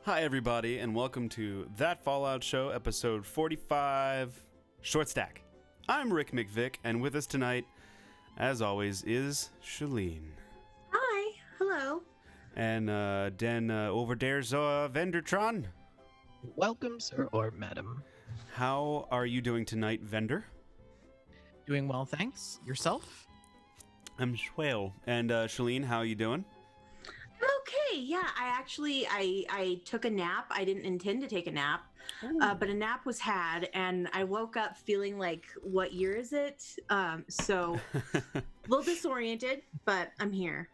Hi, everybody, and welcome to That Fallout Show, episode 45, Short Stack. I'm Rick McVick, and with us tonight, as always, is Shalene. Hi, hello. And then over there's Vendertron. Welcome, sir or madam. How are you doing tonight, Vendor? Doing well, thanks. Yourself? I'm swell. And Shalene, how are you doing? Okay, yeah, I took a nap. I didn't intend to take a nap, but a nap was had, and I woke up feeling like, what year is it? So a little disoriented, but I'm here.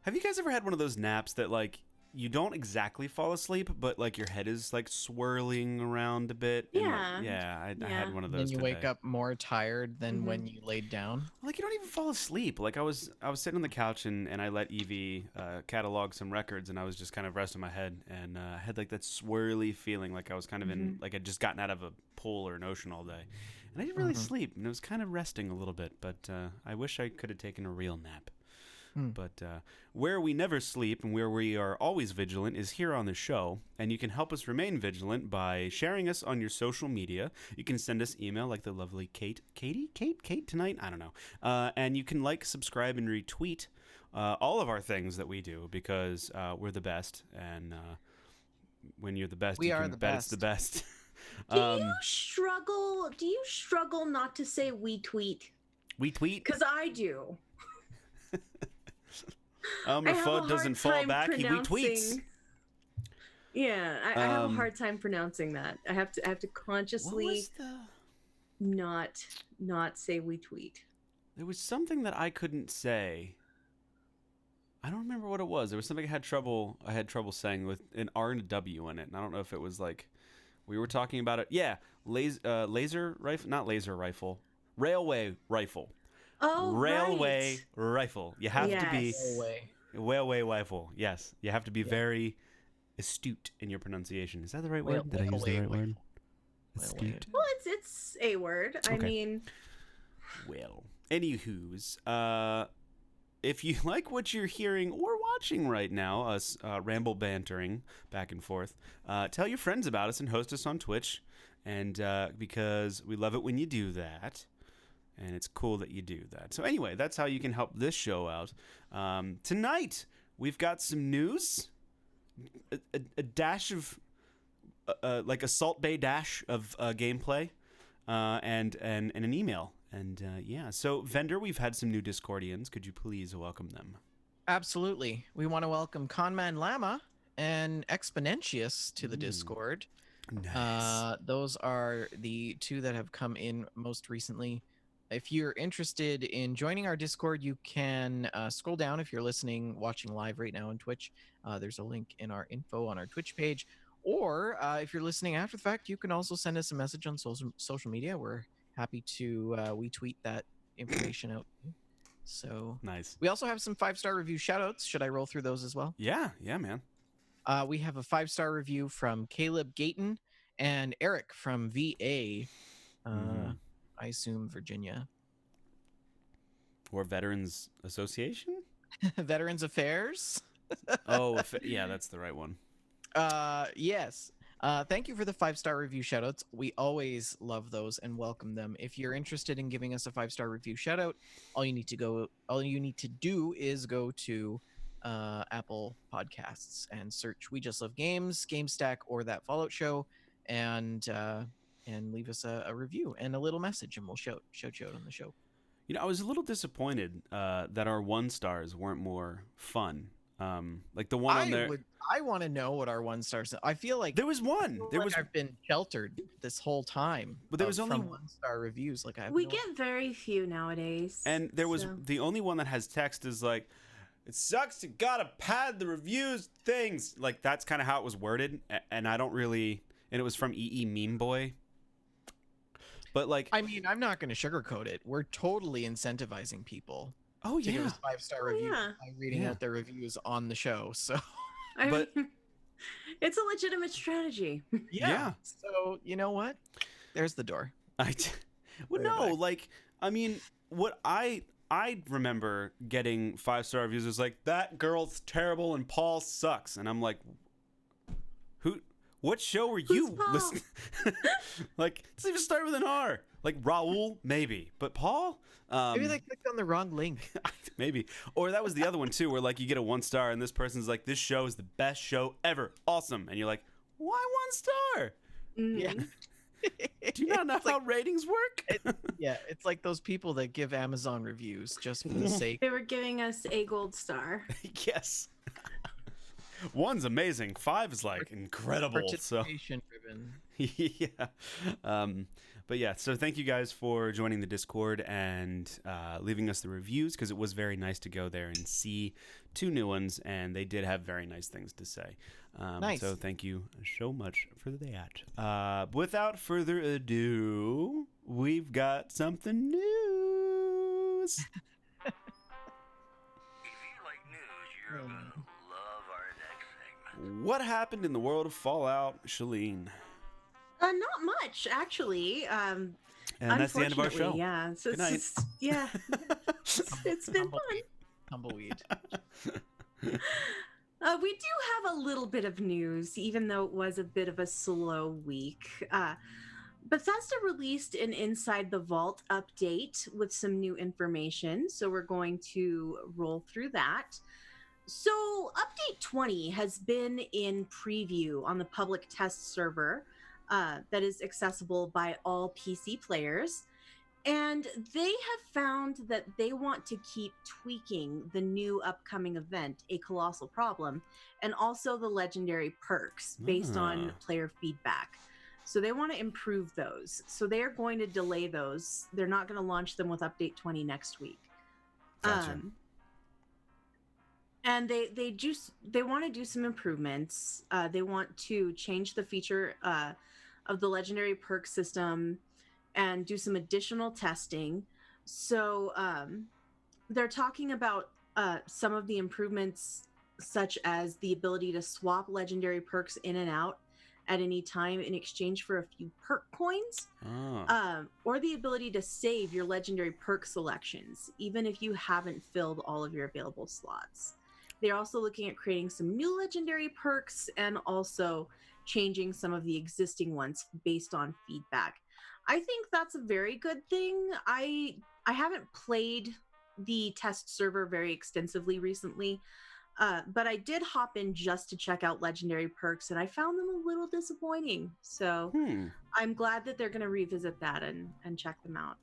Have you guys ever had one of those naps that, like, you don't exactly fall asleep, but, like, your head is, like, swirling around a bit? Yeah. And, I had one of Then those you today. wake up more tired than when you laid down. Like, you don't even fall asleep. Like, I was sitting on the couch and I let Evie catalog some records, and I was just kind of resting my head, and I had like that swirly feeling, like I was kind of in, like I'd just gotten out of a pool or an ocean all day, and I didn't really sleep, and it was kind of resting a little bit. But I wish I could have taken a real nap. But where we never sleep and where we are always vigilant is here on the show, and you can help us remain vigilant by sharing us on your social media. You can send us email like the lovely Kate tonight? I don't know. And you can like, subscribe, and retweet all of our things that we do because we're the best, and when you're the best, We you are can the bet it's the best. best. Do you struggle not to say we tweet? We tweet. Because I do. If I have a FUD doesn't hard fall time back, he retweets. pronouncing- Yeah, I have a hard time pronouncing that. I have to What consciously was the... not say we tweet. There was something that I couldn't say. I don't remember what it was. There was something I had trouble saying with an R and a W in it. And I don't know if it was like we were talking about it. Yeah, laser rifle, not laser rifle. Railway rifle. Oh, Railway right. rifle. You have to be No way. railway rifle. Yes, you have to be very astute in your pronunciation. Is that the right word? Did I use the right word? Astute. Well, it's a word. I Okay. mean, Well, anywho's, if you like what you're hearing or watching right now, us ramble bantering back and forth, tell your friends about us and host us on Twitch, and because we love it when you do that, and it's cool that you do that. So anyway, that's how you can help this show out. Tonight, we've got some news, a dash of, like a Salt Bay dash of gameplay, and an email. And yeah, so Vendor, we've had some new Discordians. Could you please welcome them? Absolutely. We want to welcome Conman Lama and Exponentius to the Discord. Nice. Those are the two that have come in most recently. If you're interested in joining our Discord, you can scroll down if you're watching live right now on Twitch. There's a link in our info on our Twitch page. Or if you're listening after the fact, you can also send us a message on social media. We're happy to we tweet that information out. So Nice. we also have some 5-star review shoutouts. Should I roll through those as well? Yeah, man. We have a 5-star review from Caleb Gayton and Eric from VA. I assume Virginia. Or Veterans Association? Veterans Affairs. Oh, yeah, that's the right one. Yes. Thank you for the 5-star review shoutouts. We always love those and welcome them. If you're interested in giving us a 5-star review shoutout, all you need to do is go to Apple Podcasts and search "We Just Love Games," GameStack, or That Fallout Show, and leave us a review and a little message, and we'll shout you out on the show. You know, I was a little disappointed that our 1-stars weren't more fun. Like the one on there. I want to know what our 1-stars. I feel like There was one. I've been sheltered this whole time. But there was only from 1-star reviews. Like we get very few nowadays. And there was the only one that has text is like, "It sucks. You gotta pad the reviews things." Like that's kind of how it was worded, and I don't really. And it was from EE Meme Boy. But like, I mean, I'm not going to sugarcoat it. We're totally incentivizing people oh to give yeah, us 5-star reviews yeah. by reading out their reviews on the show. So I but- mean, it's a legitimate strategy. Yeah. So you know what? There's the door. well, Way no, back. like, I mean, what I remember getting 5-star reviews was like, "That girl's terrible and Paul sucks," and I'm like, Who? What show were Who's you Paul? listening? Like, let's even start with an R. Like Raul, maybe, but Paul. Maybe they clicked on the wrong link. Maybe. Or that was the other one too, where like you get a 1 star and this person's like, "This show is the best show ever, awesome," and you're like, "Why 1 star? Yeah. Do you not know how ratings work?" Yeah, it's like those people that give Amazon reviews just for the sake. They were giving us a gold star. Yes. 1's amazing. 5 is like incredible. So Participation driven. yeah. But yeah, so thank you guys for joining the Discord and leaving us the reviews, because it was very nice to go there and see 2 new ones, and they did have very nice things to say. Nice. So thank you so much for that. Without further ado, we've got something news. If you like news, you're gonna love our next segment. What happened in the world of Fallout, Shalene? Not much, actually. And that's the end of our show. Unfortunately, yeah. So Good night. yeah. It's been fun. Tumbleweed. We do have a little bit of news, even though it was a bit of a slow week. Bethesda released an Inside the Vault update with some new information, so we're going to roll through that. So, Update 20 has been in preview on the public test server that is accessible by all PC players. And they have found that they want to keep tweaking the new upcoming event, A Colossal Problem, and also the legendary perks based on player feedback. So they want to improve those. So they are going to delay those. They're not going to launch them with Update 20 next week. Gotcha. And they want to do some improvements. They want to change the feature of the legendary perk system and do some additional testing. So they're talking about some of the improvements, such as the ability to swap legendary perks in and out at any time in exchange for a few perk coins, or the ability to save your legendary perk selections, even if you haven't filled all of your available slots. They're also looking at creating some new legendary perks and also changing some of the existing ones based on feedback. I think that's a very good thing. I haven't played the test server very extensively recently, but I did hop in just to check out legendary perks, and I found them a little disappointing. So I'm glad that they're going to revisit that and check them out.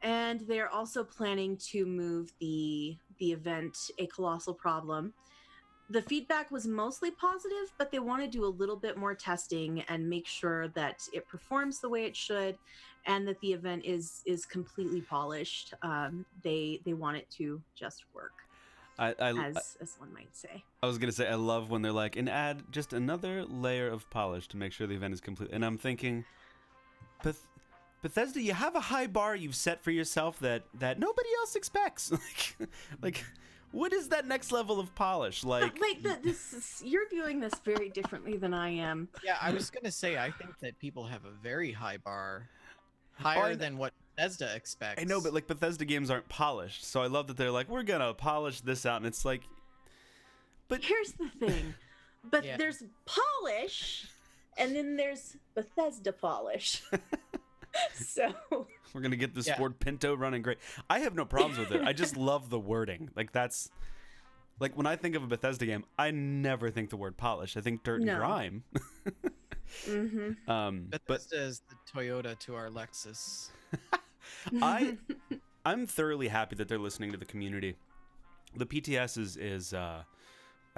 And they're also planning to move the event, A Colossal Problem. The feedback was mostly positive, but they want to do a little bit more testing and make sure that it performs the way it should, and that the event is completely polished. They want it to just work, as one might say. I was gonna say, I love when they're like, and add just another layer of polish to make sure the event is complete. And I'm thinking, Bethesda, you have a high bar you've set for yourself that nobody else expects. like. What is that next level of polish? You're viewing this very differently than I am. Yeah, I was gonna say, I think that people have a very high bar, higher than what Bethesda expects. I know, but like Bethesda games aren't polished, so I love that they're like, we're gonna polish this out, and it's like, but here's the thing, but there's polish, and then there's Bethesda polish. So we're gonna get this Ford Pinto running great. I have no problems with it. I just love the wording. Like that's like when I think of a Bethesda game, I never think the word polish. I think dirt and grime. Bethesda is the Toyota to our Lexus. I'm thoroughly happy that they're listening to the community. The PTS is I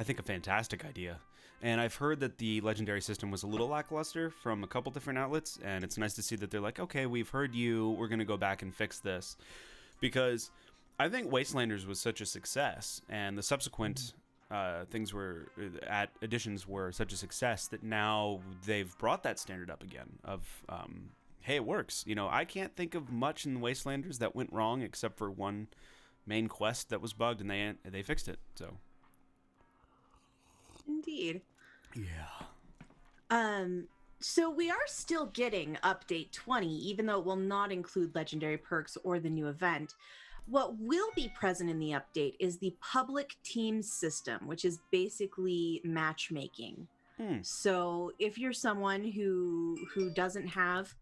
think a fantastic idea. And I've heard that the legendary system was a little lackluster from a couple different outlets, and it's nice to see that they're like, okay, we've heard you, we're going to go back and fix this. Because I think Wastelanders was such a success, and the subsequent additions were such a success that now they've brought that standard up again of, hey, it works. You know, I can't think of much in Wastelanders that went wrong except for one main quest that was bugged, and they fixed it, so... Indeed. Yeah. So we are still getting Update 20, even though it will not include legendary perks or the new event. What will be present in the update is the public team system, which is basically matchmaking. So if you're someone who doesn't have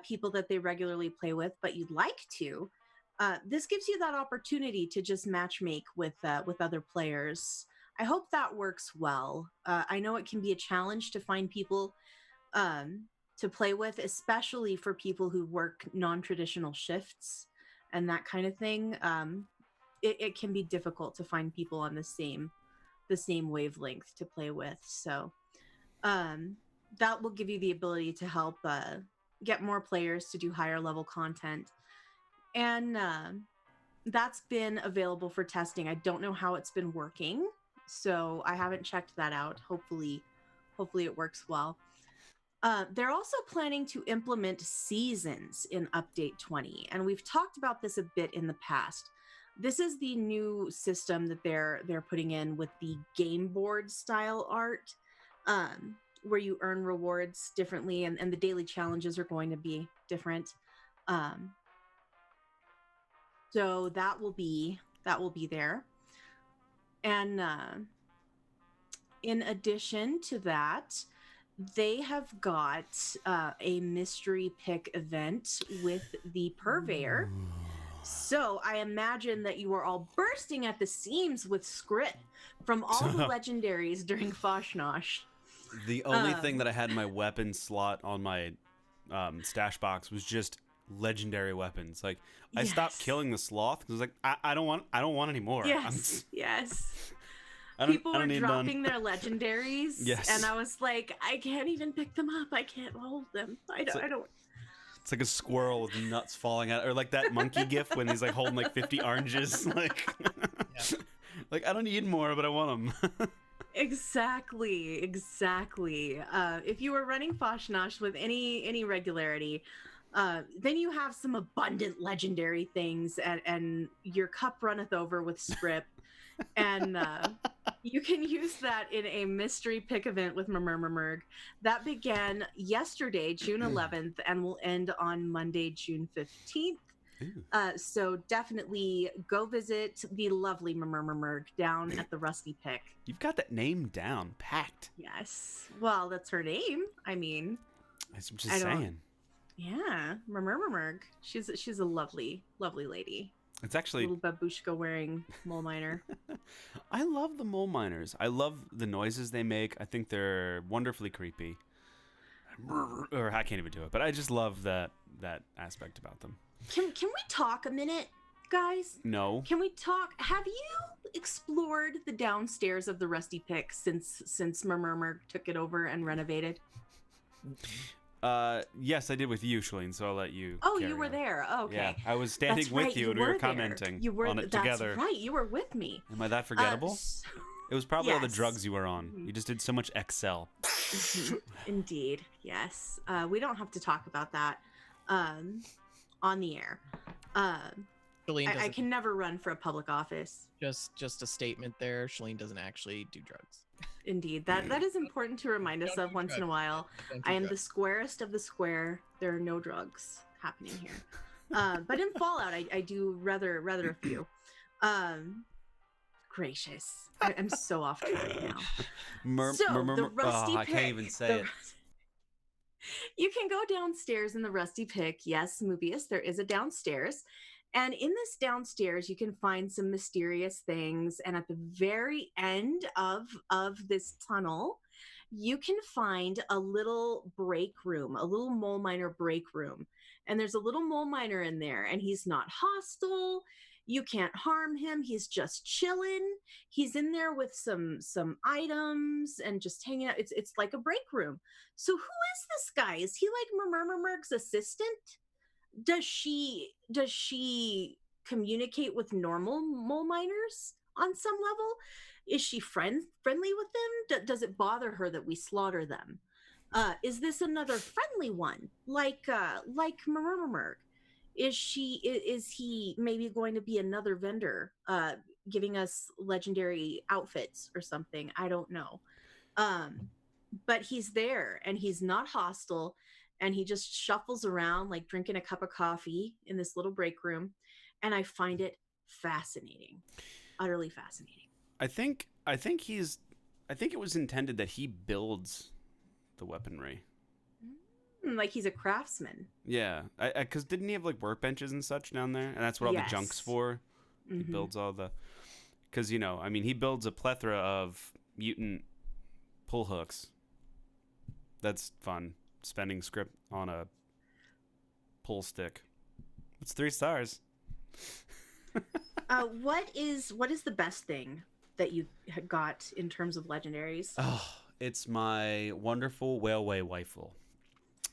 people that they regularly play with, but you'd like to, this gives you that opportunity to just matchmake with other players. I hope that works well. I know it can be a challenge to find people to play with, especially for people who work non-traditional shifts and that kind of thing. It can be difficult to find people on the same wavelength to play with. So that will give you the ability to help get more players to do higher level content. And that's been available for testing. I don't know how it's been working, so I haven't checked that out. Hopefully it works well. They're also planning to implement seasons in Update 20, and we've talked about this a bit in the past. This is the new system that they're putting in with the game board style art, where you earn rewards differently, and the daily challenges are going to be different. So that will be there, and in addition to that, they have got a mystery pick event with the Purveyor. So I imagine that you are all bursting at the seams with script from all the legendaries during Foshnosh. The only thing that I had in my weapon slot on my stash box was just legendary weapons. Like I stopped killing the sloth because I was like, I don't want any more. Yes, yes. People were dropping their legendaries, yes, and I was like, I can't even pick them up. I can't hold them. I don't. It's like a squirrel with nuts falling out, or like that monkey gif when he's like holding like 50 oranges. Like, like I don't need more, but I want them. Exactly. If you were running Foshnosh with any regularity, then you have some abundant legendary things, and your cup runneth over with script. And you can use that in a mystery pick event with Murmurmurg. That began yesterday, June 11th, and will end on Monday, June 15th. So definitely go visit the lovely Murmurmurg down at the Rusty Pick. You've got that name down, packed. Yes. Well, that's her name. I mean, I'm just saying. Yeah, Murmurmurg. She's a lovely lady. It's actually little babushka wearing mole miner. I love the mole miners. I love the noises they make. I think they're wonderfully creepy. Or I can't even do it, but I just love that aspect about them. Can we talk a minute, guys? No. Can we talk? Have you explored the downstairs of the Rusty Pick since Murmur took it over and renovated? Yes, I did with you, Shalene, so I'll let you. Oh, you were there. Oh, okay. Yeah, I was standing with you and we were commenting on it together. That's right, you were with me. Am I that forgettable? It was probably all the drugs you were on. Mm-hmm. You just did so much Excel. Indeed, yes. We don't have to talk about that on the air. I can never run for a public office. Just a statement there. Shalene doesn't actually do drugs. Indeed, that is important to remind us of once in a while. I am the squarest of the square. There are no drugs happening here. But in Fallout, I do rather a few. Gracious, I'm so off track now. The Rusty Pick. I can't even say it. You can go downstairs in the Rusty Pick. Yes, Mobius, there is a downstairs. And in this downstairs, you can find some mysterious things. And at the very end of this tunnel, you can find a little break room, a little mole miner break room. And there's a little mole miner in there, and he's not hostile. You can't harm him. He's just chilling. He's in there with some items and just hanging out. It's like a break room. So who is this guy? Is he like Murmurmurg's assistant? Does she communicate with normal mole miners on some level? Is she friendly with them? Does it bother her that we slaughter them? Is this another friendly one like Murmurmurg? Is he maybe going to be another vendor giving us legendary outfits or something? I don't know. But he's there and he's not hostile. And he just shuffles around like drinking a cup of coffee in this little break room. And I find it fascinating. Utterly fascinating. I think he's I think it was intended that he builds the weaponry. Like he's a craftsman. Yeah, because didn't he have like workbenches and such down there, and that's what all the junk's Yes. for. He builds all the, because I mean, he builds a plethora of mutant pull hooks. That's fun. Spending script on a pull stick. It's 3 stars. What is the best thing that you got in terms of legendaries? Oh, it's my wonderful railway rifle.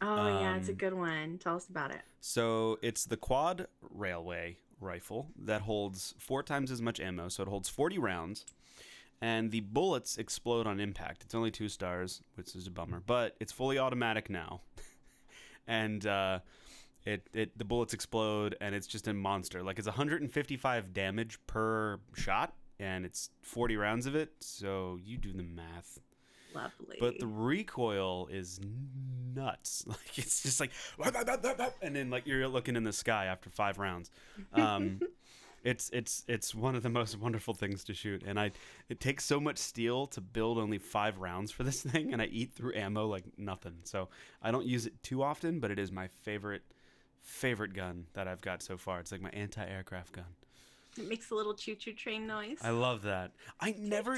Oh yeah, it's a good one. Tell us about it. So it's the quad railway rifle that holds 4 times as much ammo. So it holds 40 rounds, and the bullets explode on impact. It's only 2 stars, which is a bummer, but it's fully automatic now, and the bullets explode, and it's just a monster. Like, it's 155 damage per shot, and it's 40 rounds of it. So you do the math. Lovely. But the recoil is nuts. Like, it's just like, and then like you're looking in the sky after 5 rounds. It's one of the most wonderful things to shoot, and it takes so much steel to build only 5 rounds for this thing, and I eat through ammo like nothing. So I don't use it too often, but it is my favorite gun that I've got so far. It's like my anti-aircraft gun. It makes a little choo-choo train noise. I love that. I never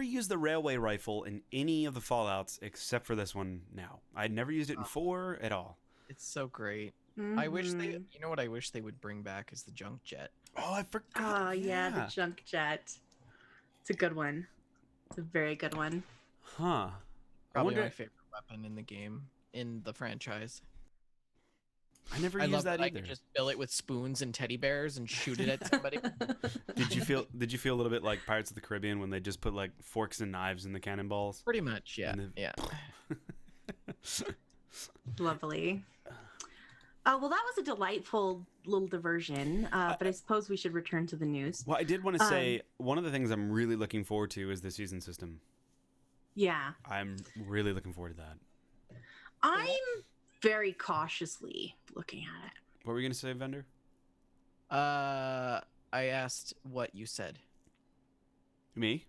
used the railway rifle in any of the Fallouts except for this one now. I never used it in 4 at all. It's so great. I wish you know what I wish they would bring back is the junk jet. Oh, I forgot. Oh yeah, the junk jet. It's a good one. It's a very good one. Huh. Probably my favorite weapon in the game, in the franchise. I never used that either. I could just fill it with spoons and teddy bears and shoot it at somebody. Did you feel a little bit like Pirates of the Caribbean when they just put like forks and knives in the cannonballs? Pretty much, yeah. Yeah. Lovely. Well, that was a delightful little diversion, but I suppose we should return to the news. Well, I did want to say one of the things I'm really looking forward to is the season system. Yeah. I'm really looking forward to that. I'm very cautiously looking at it. What were you going to say, Vendor? I asked what you said. Me?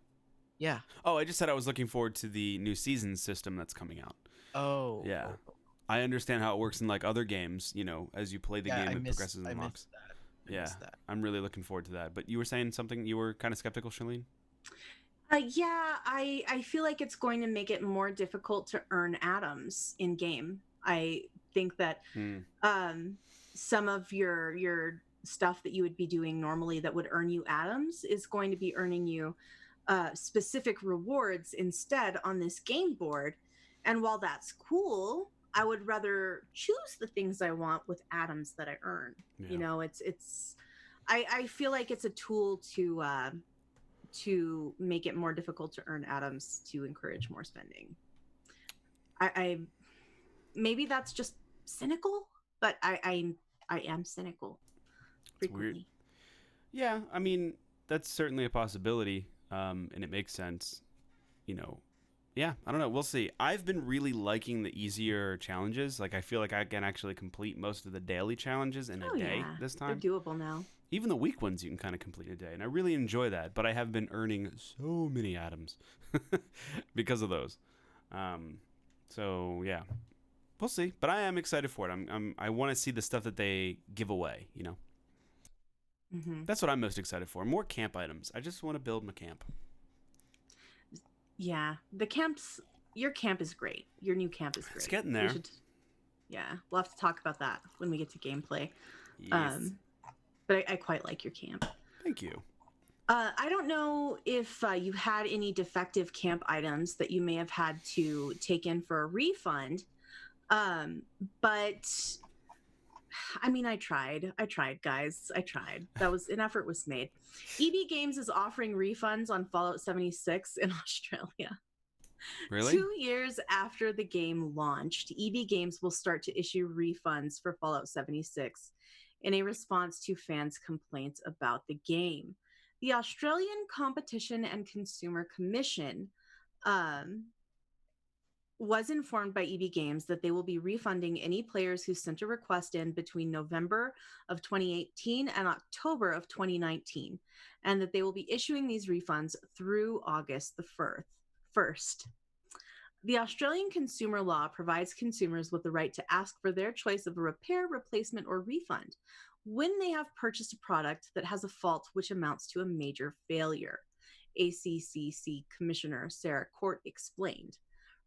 Yeah. Oh, I just said I was looking forward to the new season system that's coming out. Oh. Yeah. I understand how it works in like other games, as you play the game, it progresses and unlocks. Yeah, I'm really looking forward to that. But you were saying something, you were kind of skeptical, Shalene? Yeah, I feel like it's going to make it more difficult to earn atoms in game. I think that some of your stuff that you would be doing normally that would earn you atoms is going to be earning you specific rewards instead on this game board. And while that's cool, I would rather choose the things I want with atoms that I earn. Yeah. I feel like it's a tool to make it more difficult to earn atoms to encourage more spending. I maybe that's just cynical, but I am cynical frequently. Weird. Yeah, I mean, that's certainly a possibility, and it makes sense. Yeah, I don't know. We'll see. I've been really liking the easier challenges. Like, I feel like I can actually complete most of the daily challenges in a day this time. They're doable now. Even the weak ones you can kind of complete in a day, and I really enjoy that. But I have been earning so many atoms because of those. So yeah, we'll see. But I am excited for it. I want to see the stuff that they give away. Mm-hmm. That's what I'm most excited for. More camp items. I just want to build my camp. Yeah, your camp is great. Your new camp is great. It's getting there. Yeah, we'll have to talk about that when we get to gameplay. Yes. But I quite like your camp. Thank you. I don't know if you had any defective camp items that you may have had to take in for a refund. But I mean, I tried, guys. I tried. An effort was made. EB Games is offering refunds on Fallout 76 in Australia. Really? 2 years after the game launched, EB Games will start to issue refunds for Fallout 76 in a response to fans' complaints about the game. The Australian Competition and Consumer Commission was informed by EB Games that they will be refunding any players who sent a request in between November of 2018 and October of 2019, and that they will be issuing these refunds through August the 1st. First, the Australian consumer law provides consumers with the right to ask for their choice of a repair, replacement, or refund when they have purchased a product that has a fault which amounts to a major failure. ACCC Commissioner Sarah Court explained.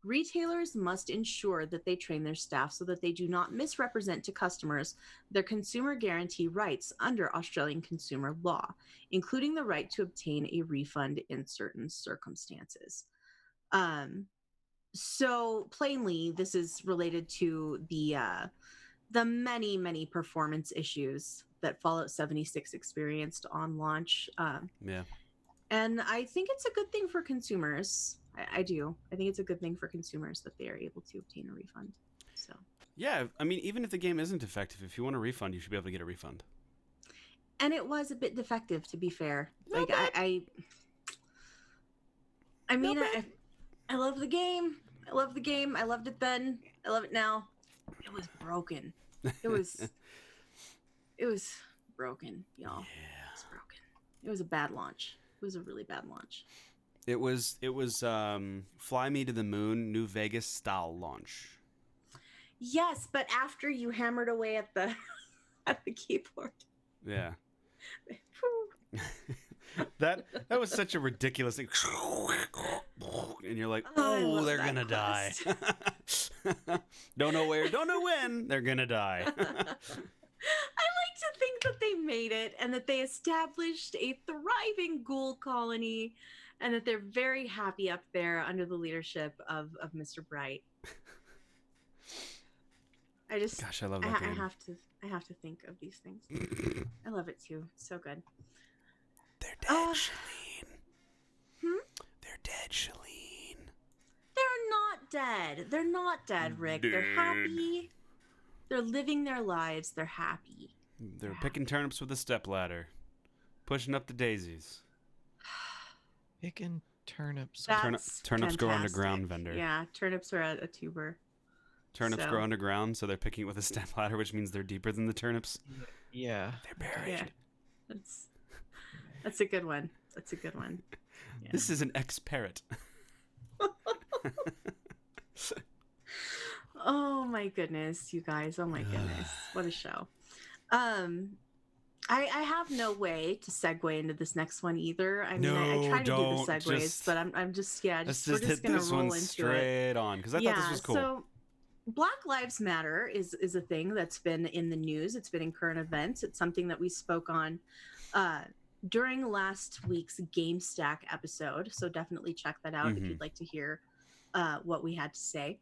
Retailers must ensure that they train their staff so that they do not misrepresent to customers their consumer guarantee rights under Australian consumer law, including the right to obtain a refund in certain circumstances. So plainly, this is related to the many performance issues that Fallout 76 experienced on launch. Yeah. And I think it's a good thing for consumers. I do. I think it's a good thing for consumers that they are able to obtain a refund. So. Yeah, I mean, even if the game isn't defective, if you want a refund, you should be able to get a refund. And it was a bit defective, to be fair. Not Like bad. I mean, Not bad. I love the game. I love the game. I loved it then. I love it now. It was broken. It was broken, y'all. Yeah. It was broken. It was a bad launch. It was a really bad launch. It was Fly Me to the Moon, New Vegas style launch. Yes, but after you hammered away at the at the keyboard. Yeah. that was such a ridiculous thing. And you're like, oh, they're gonna die. Don't know where, don't know when, they're gonna die. I like to think that they made it and that they established a thriving ghoul colony and that they're very happy up there under the leadership of Mr. Bright. Gosh, I love that game. I have to think of these things. I love it too. It's so good. They're dead, Shalene. They're dead, Shalene. They're not dead. They're not dead, Rick. They're happy. They're living their lives. They're happy. They're picking turnips with a stepladder, pushing up the daisies. Picking turnips. That's turnips grow fantastic. underground, vendor. Yeah, turnips are a tuber. Turnips So- grow underground, so they're picking it with a stepladder, which means they're deeper than the turnips. Yeah. They're buried. Yeah. That's a good one. That's a good one. Yeah. This is an ex-parrot. Oh my goodness, you guys. Oh my goodness. What a show. I have no way to segue into this next one either. I mean, I try to do the don't. segues, Just- but I'm just we're Let's just just hit gonna this roll one into it. straight on, because I thought this was cool. So Black Lives Matter is a thing that's been in the news. It's been in current events. It's something that we spoke on during last week's Game Stack episode. So definitely check that out if you'd like to hear what we had to say.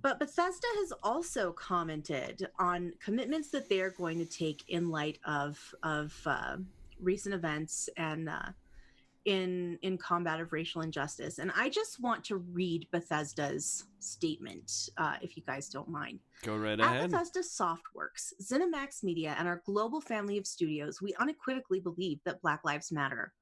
But Bethesda has also commented on commitments that they are going to take in light of recent events and in combat of racial injustice. And I just want to read Bethesda's statement, if you guys don't mind. Go right At ahead. Bethesda Softworks, ZeniMax Media, and our global family of studios, we unequivocally believe that Black Lives Matter.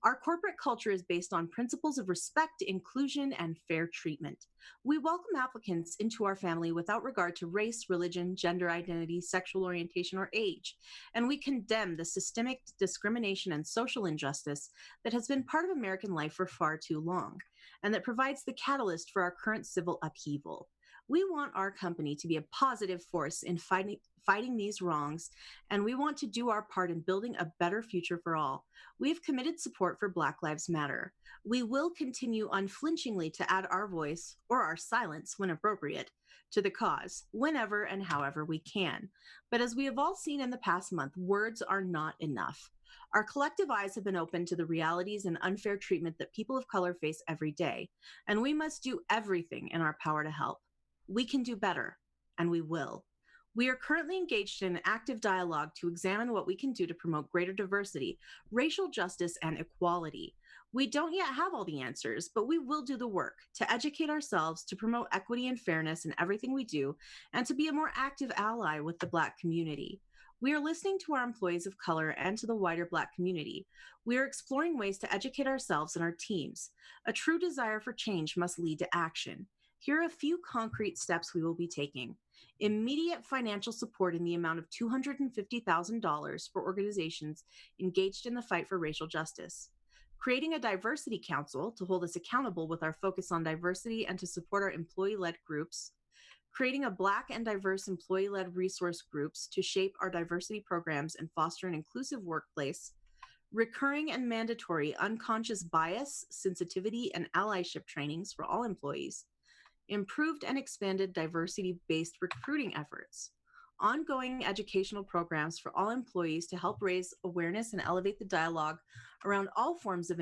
Our corporate culture is based on principles of respect, inclusion, and fair treatment. We welcome applicants into our family without regard to race, religion, gender identity, sexual orientation, or age. And we condemn the systemic discrimination and social injustice that has been part of American life for far too long, and that provides the catalyst for our current civil upheaval. We want our company to be a positive force in fighting these wrongs, and we want to do our part in building a better future for all. We've committed support for Black Lives Matter. We will continue unflinchingly to add our voice, or our silence when appropriate, to the cause, whenever and however we can. But as we have all seen in the past month, words are not enough. Our collective eyes have been opened to the realities and unfair treatment that people of color face every day, and we must do everything in our power to help. We can do better, and we will. We are currently engaged in an active dialogue to examine what we can do to promote greater diversity, racial justice, and equality. We don't yet have all the answers, but we will do the work to educate ourselves, to promote equity and fairness in everything we do, and to be a more active ally with the Black community. We are listening to our employees of color and to the wider Black community. We are exploring ways to educate ourselves and our teams. A true desire for change must lead to action. Here are a few concrete steps we will be taking. Immediate financial support in the amount of $250,000 for organizations engaged in the fight for racial justice. creating a diversity council to hold us accountable with our focus on diversity and to support our employee-led groups, creating a Black and diverse employee-led resource groups to shape our diversity programs and foster an inclusive workplace, recurring and mandatory unconscious bias, sensitivity, and allyship trainings for all employees, improved and expanded diversity-based recruiting efforts, ongoing educational programs for all employees to help raise awareness and elevate the dialogue around all forms of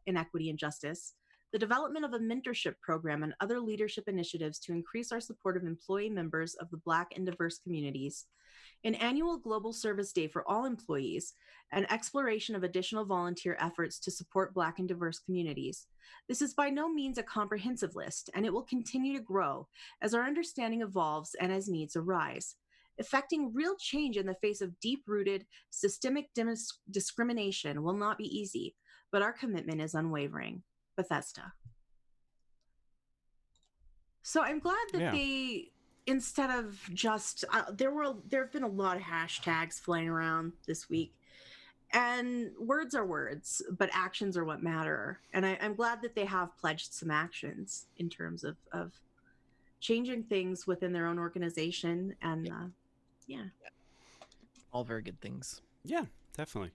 inequity and justice, the development of a mentorship program and other leadership initiatives to increase our support of employee members of the Black and diverse communities, an annual Global Service Day for all employees, and exploration of additional volunteer efforts to support Black and diverse communities. This is by no means a comprehensive list, and it will continue to grow as our understanding evolves and as needs arise. Effecting real change in the face of deep-rooted, systemic discrimination will not be easy, but our commitment is unwavering. Bethesda. So I'm glad that they, instead of just there have been a lot of hashtags flying around this week, and words are words, but actions are what matter. And I'm glad that they have pledged some actions in terms of changing things within their own organization. And yeah, all very good things. Yeah, definitely.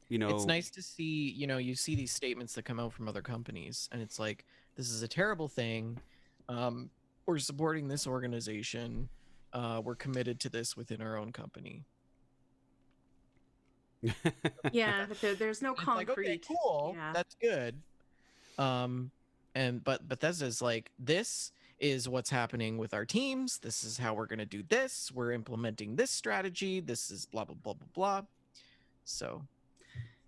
It's nice to see, you see these statements that come out from other companies, and it's like, this is a terrible thing. We're supporting this organization. We're committed to this within our own company. Yeah, but there's no concrete. Like, okay, cool. Yeah. That's good. But Bethesda's like, this is what's happening with our teams. This is how we're going to do this. We're implementing this strategy. This is blah, blah, blah, blah, blah. So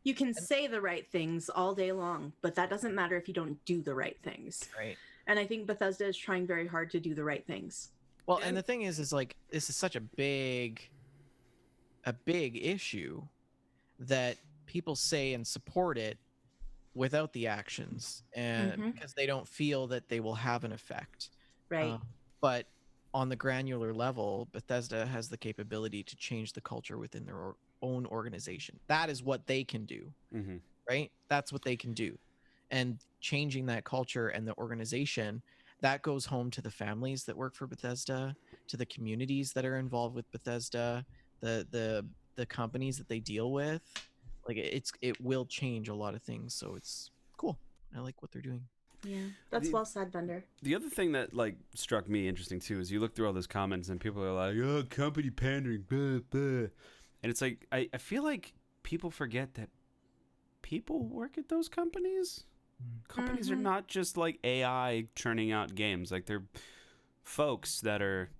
you can say the right things all day long, but that doesn't matter if you don't do the right things. Right. And I think Bethesda is trying very hard to do the right things. Well, and the thing is like, this is such a big issue that people say and support it without the actions, and because they don't feel that they will have an effect. Right. But on the granular level, Bethesda has the capability to change the culture within their own organization. That is what they can do, right? That's what they can do. And changing that culture and the organization, that goes home to the families that work for Bethesda, to the communities that are involved with Bethesda, the companies that they deal with. Like, it will change a lot of things. So it's cool. I like what they're doing. Yeah, that's well said, Bender. The other thing that struck me interesting too is you look through all those comments and people are like, "Oh, company pandering," blah, blah. And it's like I feel like people forget that people work at those companies. Companies are not just like AI churning out games. Like, they're folks that are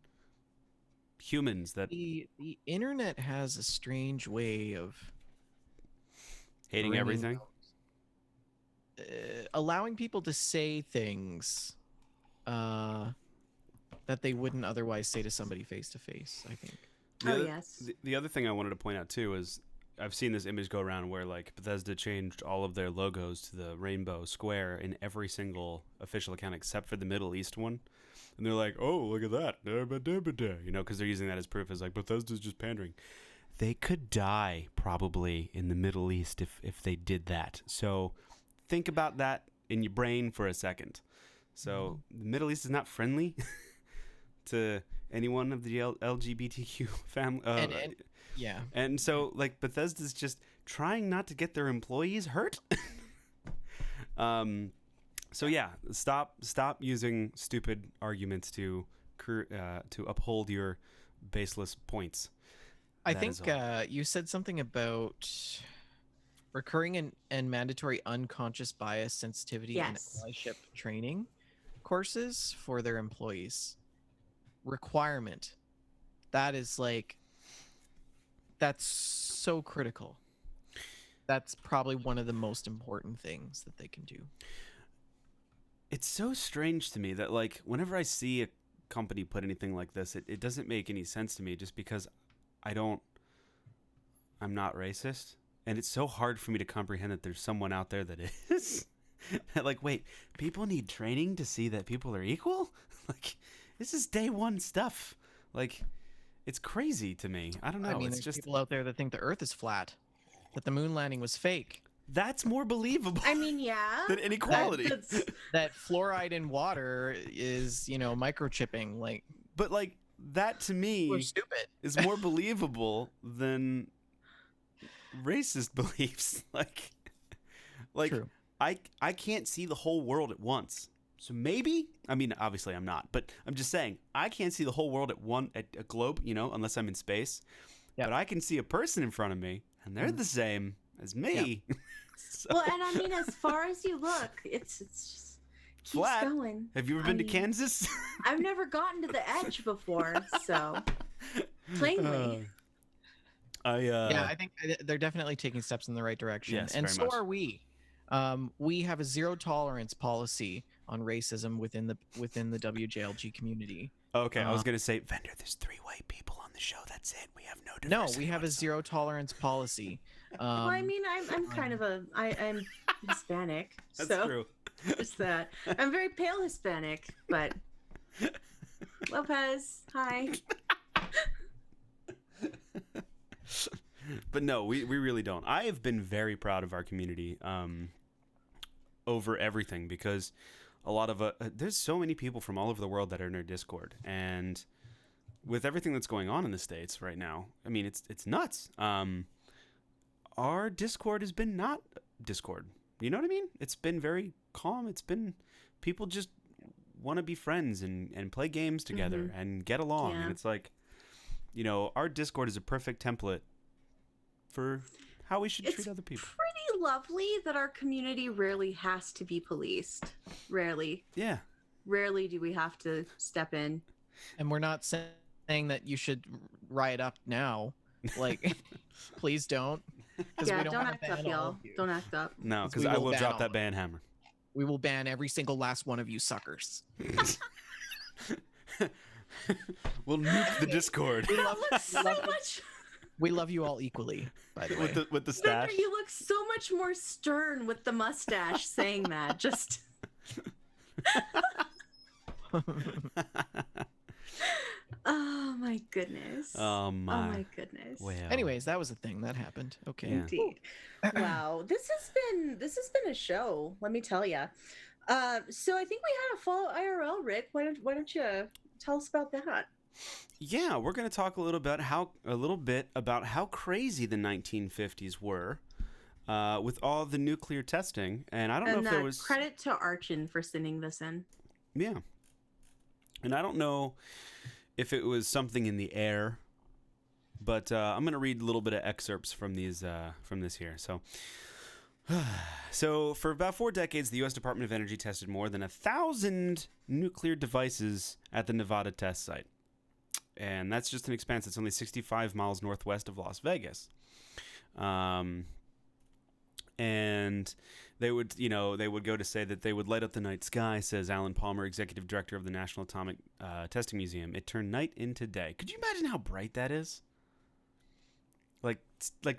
humans. That the internet has a strange way of hating everything. Allowing people to say things that they wouldn't otherwise say to somebody face to face, I think. Yes. The other thing I wanted to point out too is I've seen this image go around where Bethesda changed all of their logos to the rainbow square in every single official account except for the Middle East one. And they're like, "Oh, look at that." Because they're using that as proof as Bethesda's just pandering. They could die probably in the Middle East if they did that. So think about that in your brain for a second. So the Middle East is not friendly to anyone of the LGBTQ family. And so Bethesda's just trying not to get their employees hurt. So yeah, stop using stupid arguments to uphold your baseless points. I think you said something about recurring and mandatory unconscious bias, sensitivity, and allyship training courses for their employees. Requirement. That is that's so critical. That's probably one of the most important things that they can do. It's so strange to me that whenever I see a company put anything like this, it doesn't make any sense to me just because I'm not racist. And it's so hard for me to comprehend that there's someone out there that is. Wait, people need training to see that people are equal? This is day one stuff. It's crazy to me. I don't know. I mean, there's people out there that think the Earth is flat, that the moon landing was fake. That's more believable I mean, yeah. than inequality. That fluoride in water is, microchipping. Like, But like that to we're me stupid. is more believable than racist beliefs. Like True. I can't see the whole world at once. So maybe, I mean, obviously I'm not, but I'm just saying I can't see the whole world at a globe, unless I'm in space. Yep. But I can see a person in front of me, and they're the same as me. So, Well, and I mean, as far as you look, it's just keeps flat. going. Have you ever been to Kansas? I've never gotten to the edge before, so plainly. Yeah, I think they're definitely taking steps in the right direction. Yes, and very so much. are we. We have a zero tolerance policy on racism within the WJLG community. Okay, I was gonna say, Vendor, there's 3 white people on the show. That's it. We have no diversity. No, we have a zero tolerance policy. Well, I mean, I'm kind of I'm Hispanic, That's so true. there's that. I'm very pale Hispanic, but Lopez, hi. But no, we really don't. I have been very proud of our community over everything, because a lot of there's so many people from all over the world that are in our Discord, and with everything that's going on in the States right now, I mean, it's nuts. Our Discord has been not Discord. You know what I mean? It's been very calm. It's been people just want to be friends and play games together and get along. Yeah. And it's like, our Discord is a perfect template for how we should treat other people. Pretty lovely that our community rarely has to be policed. Rarely. Yeah. Rarely do we have to step in. And we're not saying that you should riot up now. Like, please don't. Yeah, we don't don't wanna act ban up, all y'all. of you. Don't act up. No, because we I will will ban drop all that of ban hammer. We will ban every single last one of you suckers. We'll nuke the Discord You look so much. We love you all equally, by the way. with the Vendor, stash. you look so much more stern with the mustache saying that. Just. Oh my goodness. Oh Oh my. my goodness. Well. Anyways, that was a thing that happened. Okay. Yeah. Indeed. Wow. This has been a show, let me tell you. So I think we had a fall IRL, Rick. Why don't you tell us about that? Yeah, we're going to talk a little bit about how crazy the 1950s were, with all the nuclear testing. And I don't know if there was credit to Archin for sending this in. Yeah. And I don't know if it was something in the air, but I'm going to read a little bit of excerpts from this here. So for about 4 decades, the U.S. Department of Energy tested more than 1,000 nuclear devices at the Nevada test site. And that's just an expanse that's only 65 miles northwest of Las Vegas. And they would go to say that they would light up the night sky, says Alan Palmer, executive director of the National Atomic Testing Museum. It turned night into day. Could you imagine how bright that is? Like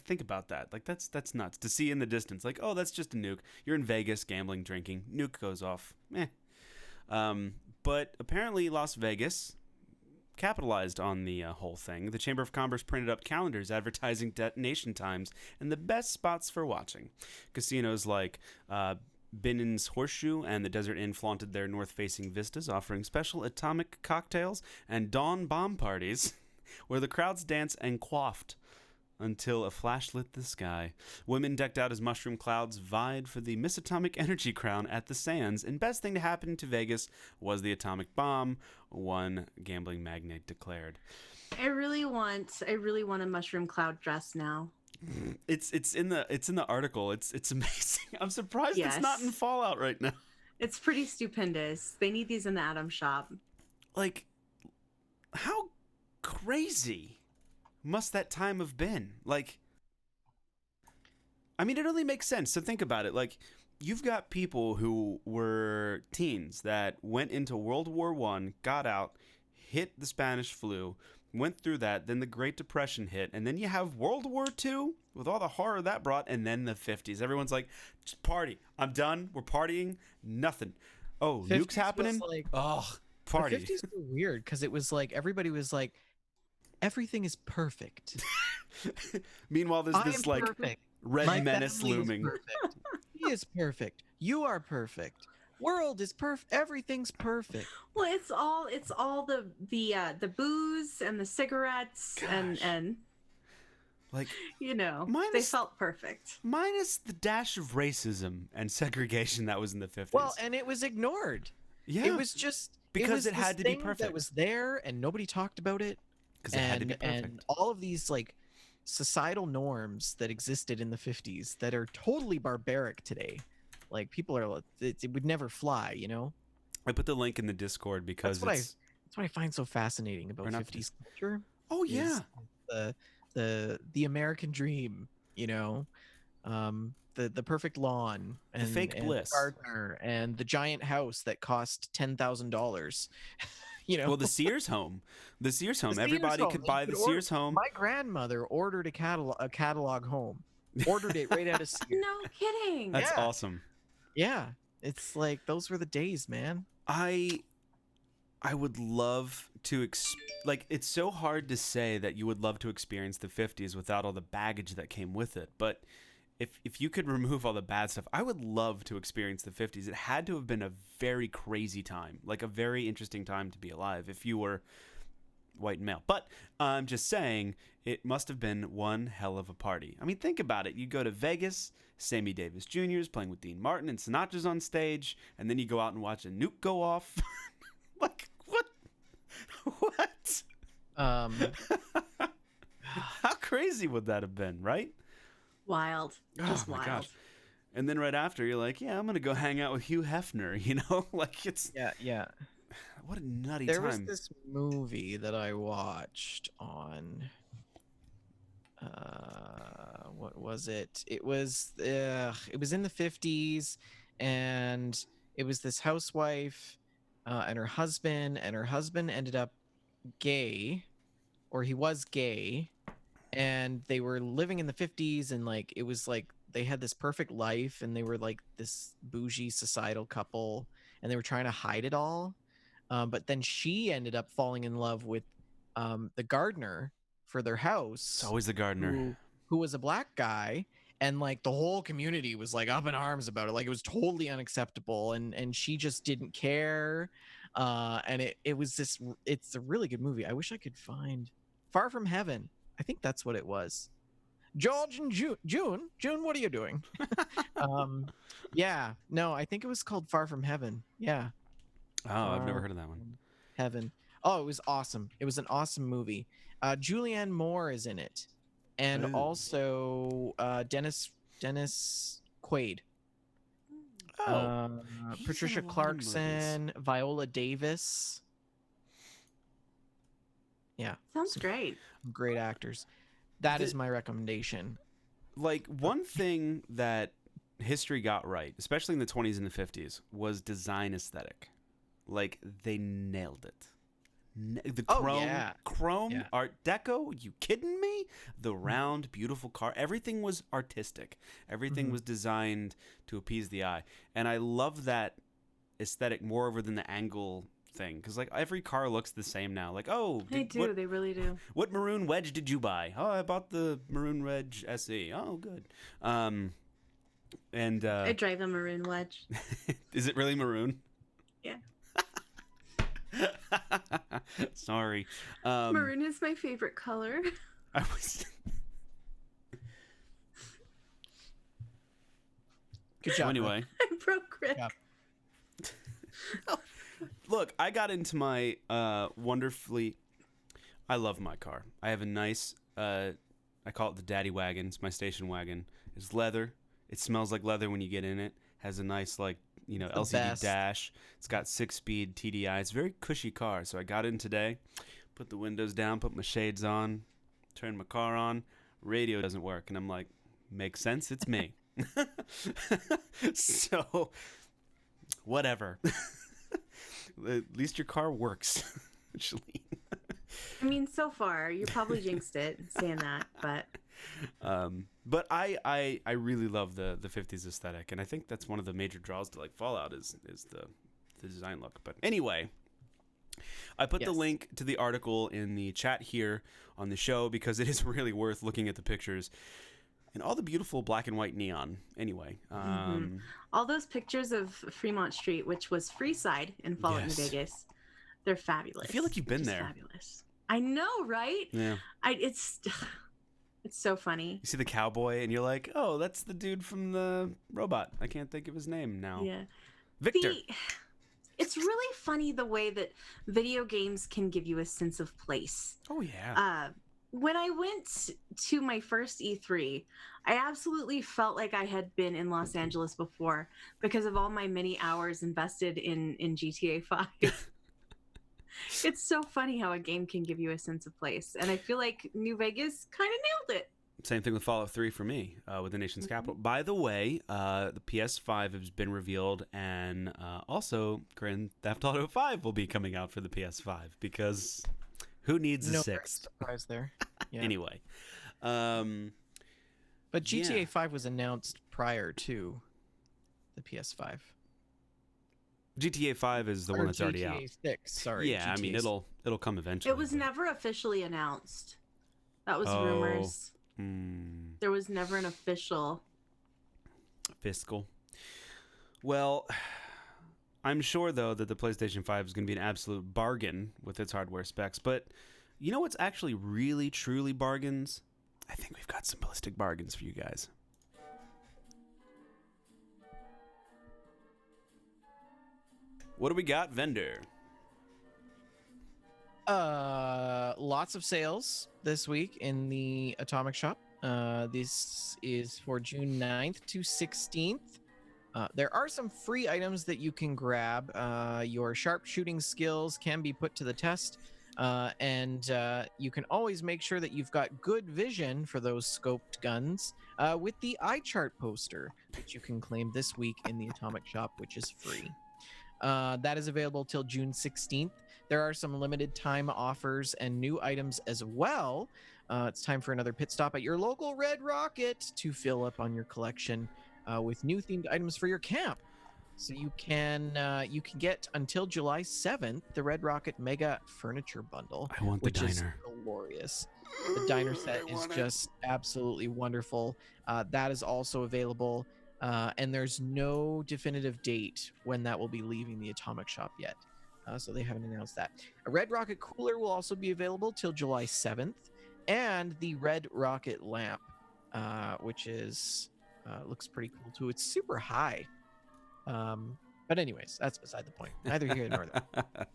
think about that. Like that's nuts to see in the distance. Like, oh, that's just a nuke. You're in Vegas, gambling, drinking. Nuke goes off. But apparently Las Vegas capitalized on the whole thing. The Chamber of Commerce printed up calendars advertising detonation times and the best spots for watching. Casinos like Binnen's Horseshoe and the Desert Inn flaunted their north-facing vistas, offering special atomic cocktails and dawn bomb parties where the crowds danced and quaffed until a flash lit the sky. Women decked out as mushroom clouds vied for the Miss Atomic Energy crown at the Sands, and best thing to happen to Vegas was the atomic bomb, one gambling magnate declared. I really want a mushroom cloud dress now. It's in the article. It's amazing. I'm surprised it's not in Fallout right now. It's pretty stupendous. They need these in the Atom shop. Like, how crazy must that time have been? Like, I mean, it only makes sense. So think about it. Like, you've got people who were teens that went into World War I, got out, hit the Spanish flu, went through that, then the Great Depression hit, and then you have World War II with all the horror that brought, and then the 50s. Everyone's like, just party. I'm done. We're partying. Nothing. Oh, nukes happening? Like, party. The 50s were weird because it was like everybody was like, everything is perfect. Meanwhile, there's this like perfect. Red My menace family is looming. perfect. He is perfect. You are perfect. World is perfect. Everything's perfect. Well, it's all the booze and the cigarettes Gosh. and Like they minus felt perfect. minus the dash of racism and segregation that was in the 50s. Well, and it was ignored. yeah, It was just because was it had this to be thing perfect. that was there and nobody talked about it. Because it had to be perfect. And all of these like societal norms that existed in the 50s that are totally barbaric today. Like people are it would never fly, you know? I put the link in the Discord because That's what I find so fascinating about Or not 50s culture. oh yeah, is the American dream, you know? The perfect lawn and fake and bliss. gardener and the giant house that cost $10,000. You know? Well, the Sears home. The Sears home. Sears Everybody home. could You buy could the Sears home. My grandmother ordered a catalog home. Ordered it right out of Sears. No kidding. That's Yeah. awesome. Yeah. It's like those were the days, man. I would love to like it's so hard to say that you would love to experience the 50s without all the baggage that came with it. But if you could remove all the bad stuff, I would love to experience the 50s. It had to have been a very crazy time, like a very interesting time to be alive if you were white and male. But I'm just saying it must have been one hell of a party. I mean, think about it. You go to Vegas, Sammy Davis Jr. is playing with Dean Martin and Sinatra's on stage, and then you go out and watch a nuke go off. Like, what? What? How crazy would that have been, right? Wild. Just oh my wild. gosh. And then right after, you're like, yeah, I'm going to go hang out with Hugh Hefner, you know? Like, it's... Yeah. What a nutty There time. was this movie that I watched on what was it? It was in the 50s, and it was this housewife and her husband ended up gay, or he was gay, and they were living in the 50s, and like it was like they had this perfect life, and they were like this bougie societal couple, and they were trying to hide it all. But then she ended up falling in love with the gardener for their house. It's always the gardener. Who was a black guy, and like the whole community was like up in arms about it. Like it was totally unacceptable, and she just didn't care. And it's a really good movie. I wish I could find Far From Heaven. I think that's what it was. George and June, what are you doing? Yeah, no, I think it was called Far From Heaven. Yeah. Oh, I've never heard of that one. Heaven. Oh, it was awesome. It was an awesome movie. Julianne Moore is in it, and also Dennis Quaid. Oh, he's Patricia in a lot of Clarkson, Viola Davis. Yeah, Sounds great. great actors. That is my recommendation. Like, one thing that history got right, especially in the 20s and the 50s, was design aesthetic. Like, they nailed it. The chrome Yeah. Art Deco, you kidding me? The round, beautiful car, everything was artistic. Everything was designed to appease the eye. And I love that aesthetic more over than the angle thing, because like every car looks the same now. Like, oh, They really do. what maroon wedge did you buy? Oh, I bought the maroon wedge SE. Oh, good. And I drive a maroon wedge. is it really maroon? Yeah. Sorry. Maroon is my favorite color. I was. Good job. Anyway, I broke Rick. Yeah. look, I got into my wonderfully. I love my car. I have a nice. I call it the daddy wagon. It's my station wagon. It's leather. It smells like leather when you get in it. Has a nice LCD best. dash. It's got 6-speed TDI. It's a very cushy car. So I got in today, put the windows down, put my shades on, turned my car on. Radio doesn't work, and I'm like, makes sense. It's me. So, whatever. At least your car works. Actually. I mean, so far you probably jinxed it saying that, but I really love the 50s aesthetic, and I think that's one of the major draws to like Fallout is the design look. But anyway, I put the link to the article in the chat here on the show because it is really worth looking at the pictures. and all the beautiful black and white neon. Anyway, all those pictures of Fremont Street, which was Freeside in Fallout New Yes. Vegas, they're fabulous. I feel like you've been Just there. Fabulous. I know, right? Yeah. It's so funny. You see the cowboy, and you're like, oh, that's the dude from the robot. I can't think of his name now. Yeah. Victor. It's really funny the way that video games can give you a sense of place. Oh, yeah. When I went to my first E3, I absolutely felt like I had been in Los Angeles before because of all my many hours invested in GTA 5. It's so funny how a game can give you a sense of place. And I feel like New Vegas kind of nailed it. Same thing with Fallout 3 for me, with the nation's capital. By the way, the PS5 has been revealed, and also Grand Theft Auto 5 will be coming out for the PS5, because who needs a sixth? Surprise there. Yeah. Anyway. But GTA 5 was announced prior to the PS5. GTA 5 is the one that's already out. GTA 6, sorry. Yeah, GTA I mean, it'll come eventually. It was never officially announced. That was rumors. There was never an official. Fiscal. Well, I'm sure, though, that the PlayStation 5 is going to be an absolute bargain with its hardware specs. But you know what's actually really, truly bargains? I think we've got some ballistic bargains for you guys. What do we got, vendor? Lots of sales this week in the Atomic Shop. This is for June 9th to 16th. There are some free items that you can grab. Your sharpshooting skills can be put to the test, and you can always make sure that you've got good vision for those scoped guns with the eye chart poster, which you can claim this week in the Atomic Shop, which is free. That is available till June 16th. There are some limited time offers and new items as well. It's time for another pit stop at your local Red Rocket to fill up on your collection with new themed items for your camp. So you can get until July 7th the Red Rocket Mega Furniture Bundle, I want the which is diner. glorious. The diner set is just absolutely wonderful. That is also available. And there's no definitive date when that will be leaving the Atomic Shop yet. So they haven't announced that. A Red Rocket cooler will also be available till July 7th. And the Red Rocket lamp, which is looks pretty cool too. It's super high. But anyways, that's beside the point. Neither here nor there.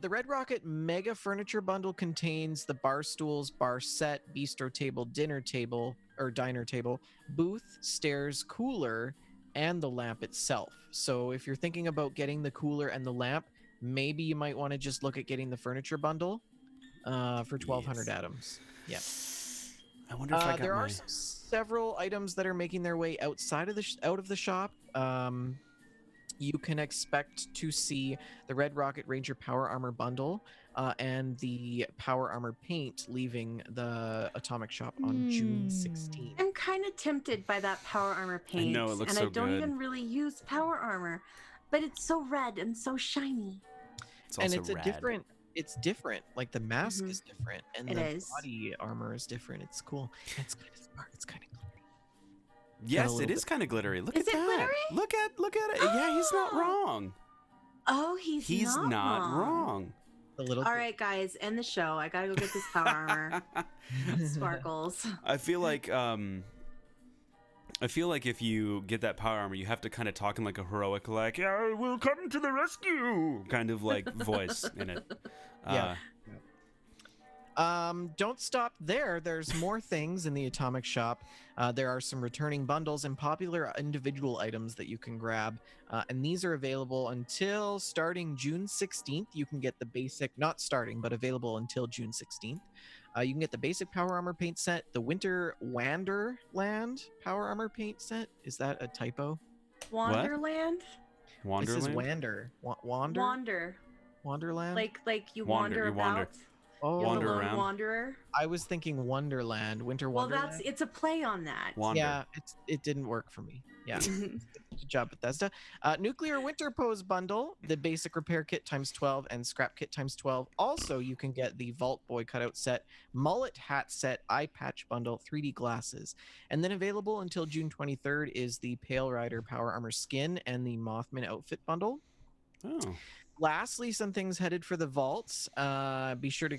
The Red Rocket Mega Furniture Bundle contains the bar stools, bar set, bistro table, dinner table, or diner table, booth, stairs, cooler, and the lamp itself. So if you're thinking about getting the cooler and the lamp, maybe you might want to just look at getting the furniture bundle for 1,200 atoms. Yeah. I wonder if I got there are several items that are making their way outside of the shop. You can expect to see the Red Rocket Ranger Power Armor Bundle and the Power Armor Paint leaving the Atomic Shop on June 16th. I'm kind of tempted by that Power Armor paint. I know, it looks and so I don't good. even really use Power Armor, but it's so red and so shiny. It's also And it's different. Like the mask Mhm. is different, and It the is. body armor is different. It's cool. It's kind of smart. It's kind of glittery. Yes, little it is bit. kind of glittery. Look Is at it that. glittery? Look at it. Yeah, he's not Oh. wrong. Oh, he's not wrong. A little. All right, guys, end the show. I gotta go get this Power Armor. Sparkles. I feel like if you get that power armor, you have to kind of talk in like a heroic, like, "Yeah, we'll come to the rescue," kind of like voice in it. Yeah. Don't stop there. There's more things in the Atomic Shop. There are some returning bundles and popular individual items that you can grab. And these are available until starting June 16th. You can get the basic, not starting, but available until June 16th. You can get the basic Power Armor paint set, the Winter Wanderland Power Armor paint set. Is that a typo? Wonderland? This is Wonderland. Wander. Wander? Wander. Wanderland? Like you Wander, wander you wander. about. oh, You're Wander the lone around. wanderer. I was thinking Wonderland. Winter Well, Wonderland. it's a play on that. Wander. Yeah, it didn't work for me. Yeah. Good job, Bethesda. Nuclear Winter Pose Bundle, the basic repair kit times 12 and scrap kit times 12. Also, you can get the Vault Boy cutout set, mullet hat set, eye patch bundle, 3D glasses. And then available until June 23rd is the Pale Rider Power Armor skin and the Mothman outfit bundle. Oh. Lastly, some things headed for the vaults. Be sure to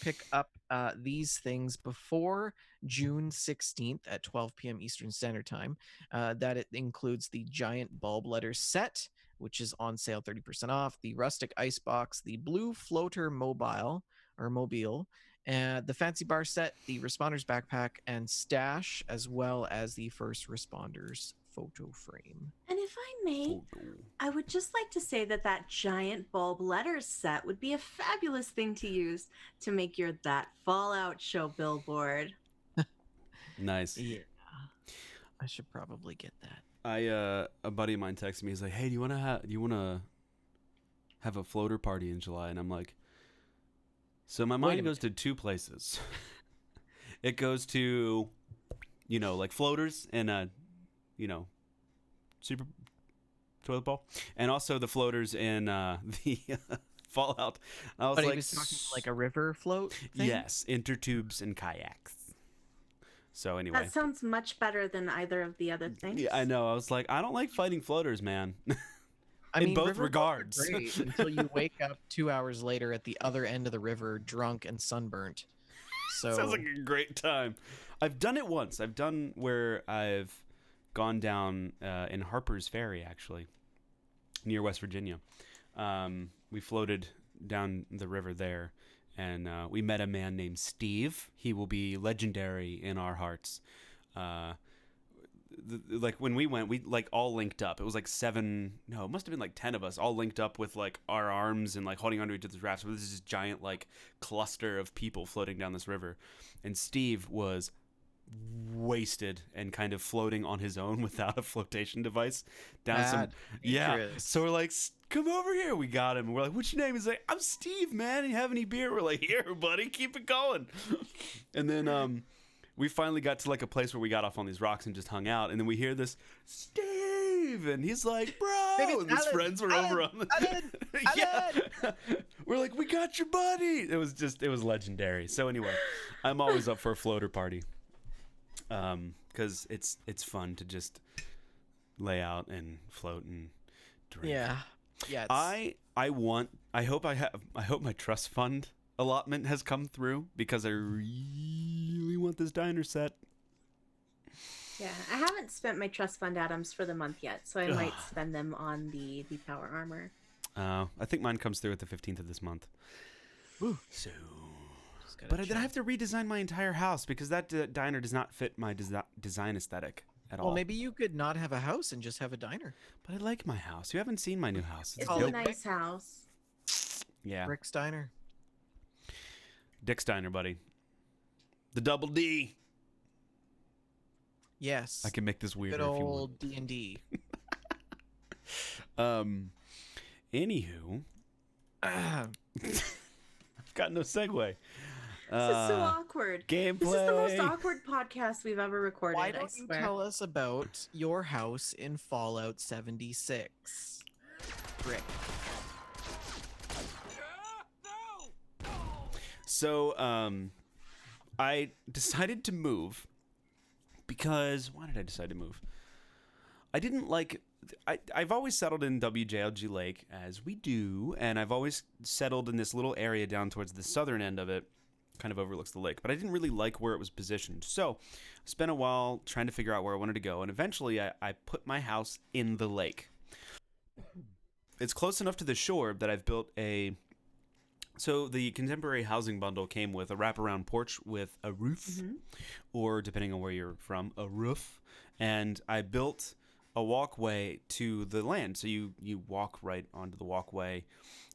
pick up these things before June 16th at 12 p.m. Eastern Standard Time. That it includes the giant bulb letter set, which is on sale 30% off, the rustic ice box, the blue floater mobile, the fancy bar set, the responders backpack and stash, as well as the first responders photo frame. And if I may, I would just like to say that giant bulb letters set would be a fabulous thing to use to make your That Fallout Show billboard. Nice. Yeah. I should probably get that. A buddy of mine texted me. He's like, "Hey, do you want to have a floater party in July?" And I'm like, so my mind goes to two places. It goes to, like floaters and super toilet bowl, and also the floaters in the Fallout. I was but like, he was talking like a river float thing? Yes, intertubes and kayaks. So anyway, That sounds much better than either of the other things. yeah, I know. I was like, I don't like fighting floaters, man. I in mean, both river regards. floats are great until you wake up 2 hours later at the other end of the river, drunk and sunburnt. So Sounds like a great time. I've done it once. I've done where I've gone down in Harper's Ferry, actually, near West Virginia. We floated down the river there, and we met a man named Steve. He will be legendary in our hearts. Like when we went, we like all linked up. It was like it must have been like 10 of us all linked up with like our arms and like holding onto each other's rafts. So this is this giant like cluster of people floating down this river, and Steve was wasted and kind of floating on his own without a flotation device down some so we're like, come over here. We got him. We're like, what's your name? He's like, I'm Steve, man. You have any beer? We're like, here, buddy, keep it going. And then we finally got to like a place where we got off on these rocks and just hung out, and then we hear this Steve, and he's like, bro, and his friends were over on the yeah. We're like, we got your buddy. It was legendary. So anyway, I'm always up for a floater party. Because it's fun to just lay out and float and drink. Yeah. I hope my trust fund allotment has come through, because I really want this diner set. Yeah, I haven't spent my trust fund atoms for the month yet, so I might spend them on the power armor. I think mine comes through at the 15th of this month. Ooh. So. But then I have to redesign my entire house, because that diner does not fit my design aesthetic at all. Well, maybe you could not have a house and just have a diner. But I like my house. You haven't seen my new house. It's a nice house. Yeah. Rick's Diner. Dick's Diner, buddy. The double D. Yes. I can make this weirder Good if you old want. D&D. Anywho. I've got no segue. This is so awkward. Gameplay. This is the most awkward podcast we've ever recorded. Why don't you swear. tell us about your house in Fallout 76? Rick. So, I decided to move because... Why did I decide to move? I didn't like... I've always settled in WJLG Lake, as we do, and I've always settled in this little area down towards the southern end of it, kind of overlooks the lake, but I didn't really like where it was positioned. So I spent a while trying to figure out where I wanted to go, and eventually I put my house in the lake. It's close enough to the shore that I've built a... So the contemporary housing bundle came with a wraparound porch with a roof, or depending on where you're from, a roof, and I built a walkway to the land. So you walk right onto the walkway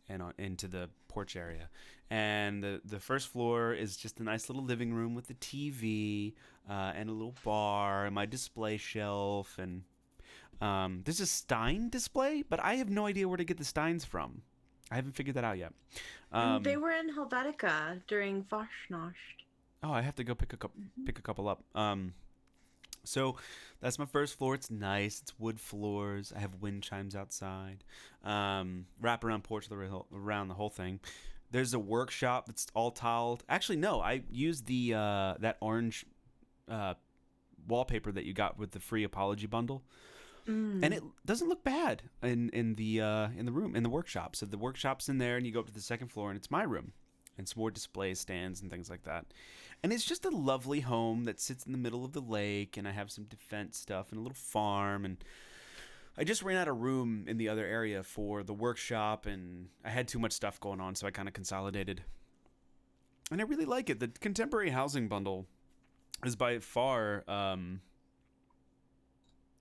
and into the porch area. And the first floor is just a nice little living room with a TV and a little bar and my display shelf. And there's a Stein display, but I have no idea where to get the Steins from. I haven't figured that out yet. They were in Helvetica during Fasnacht. Oh, I have to go pick a couple up. So that's my first floor. It's nice. It's wood floors. I have wind chimes outside. Wraparound porch around the whole thing. There's a workshop that's all tiled. Actually, no. I used the that orange wallpaper that you got with the free apology bundle, and it doesn't look bad in the room in the workshop. So the workshop's in there, and you go up to the second floor, and it's my room, and some more display stands and things like that. And it's just a lovely home that sits in the middle of the lake, and I have some defense stuff and a little farm, and I just ran out of room in the other area for the workshop, and I had too much stuff going on, so I kind of consolidated. And I really like it. The contemporary housing bundle is by far, I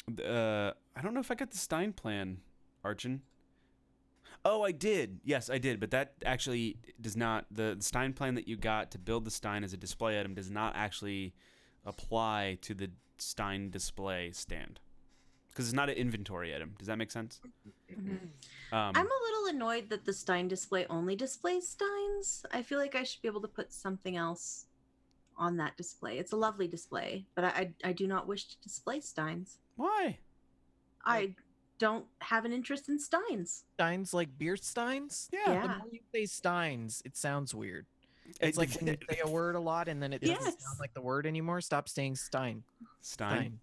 don't know if I got the Stein plan, Archon. Oh, I did. Yes, I did. But that actually does not, the Stein plan that you got to build the Stein as a display item does not actually apply to the Stein display stand. Because it's not an inventory item. Does that make sense? I'm a little annoyed that the Stein display only displays Steins. I feel like I should be able to put something else on that display. It's a lovely display, but I do not wish to display Steins. Why? I don't have an interest in Steins. Steins like beer steins? Yeah. The more you say steins, it sounds weird. It's like when you say a word a lot and then it doesn't sound like the word anymore. Stop saying Stein. Stein.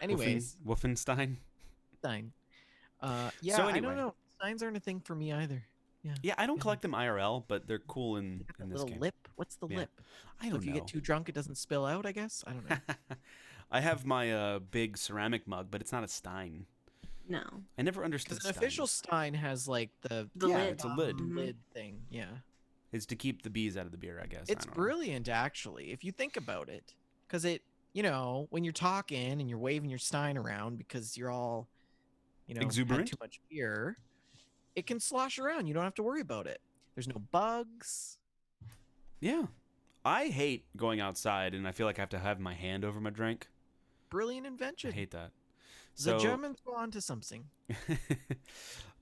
Anyways. Wolfenstein. Stein. Yeah, So anyway. I don't know. Steins aren't a thing for me either. Yeah. Yeah, I don't collect them IRL, but they're cool in this little game. lip? What's the lip? I So don't if you know. get too drunk, it doesn't spill out, I guess? I don't know. I have my big ceramic mug, but it's not a Stein. No. I never understood Because an official Stein has like the yeah, lid. it's a lid. lid thing. Yeah. It's to keep the bees out of the beer, I guess. It's I don't know. brilliant, actually, if you think about it. Because it, when you're talking and you're waving your Stein around because you're all, had Exuberant? too much beer, it can slosh around. You don't have to worry about it. There's no bugs. Yeah. I hate going outside, and I feel like I have to have my hand over my drink. Brilliant I invention. hate that. The Germans go on to something.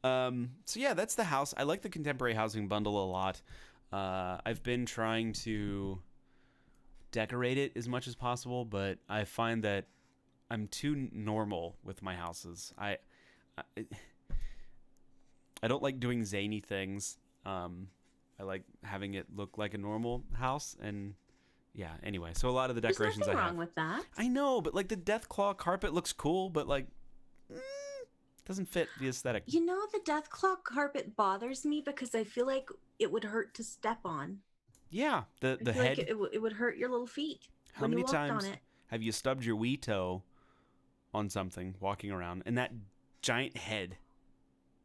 So yeah, that's the house. I like the contemporary housing bundle a lot. I've been trying to decorate it as much as possible, but I find that I'm too normal with my houses. I don't like doing zany things. I like having it look like a normal house, and yeah. Anyway, so a lot of the decorations There's nothing I wrong have. with that. I know, but like the Deathclaw carpet looks cool, but like doesn't fit the aesthetic. The Deathclaw carpet bothers me because I feel like it would hurt to step on. Yeah, the I feel head. like it would hurt your little feet How when many you walked times on it. have you stubbed your wee toe on something walking around, and that giant head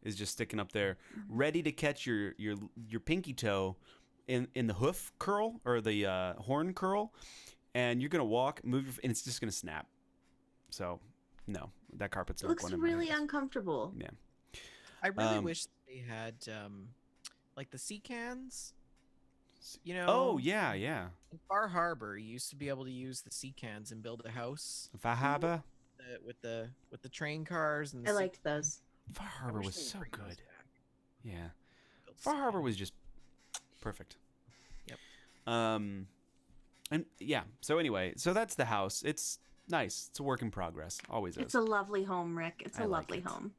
is just sticking up there, ready to catch your pinky toe in the hoof curl or the horn curl, and you're gonna move, and it's just gonna snap. So, no, that carpet's It not looks going in my really house. uncomfortable. Yeah. I really wish they had like the sea cans. Oh yeah. In Far Harbor, you used to be able to use the sea cans and build a house Fahaba. with the train cars and. I liked those. Far I Harbor wish was they would so bring those good. back. Yeah. Build Far sea Harbor cans. was just perfect. Yep. And yeah. So anyway, so that's the house. It's nice. It's a work in progress. Always is. It's a lovely home, Rick. It's a I like lovely it. home.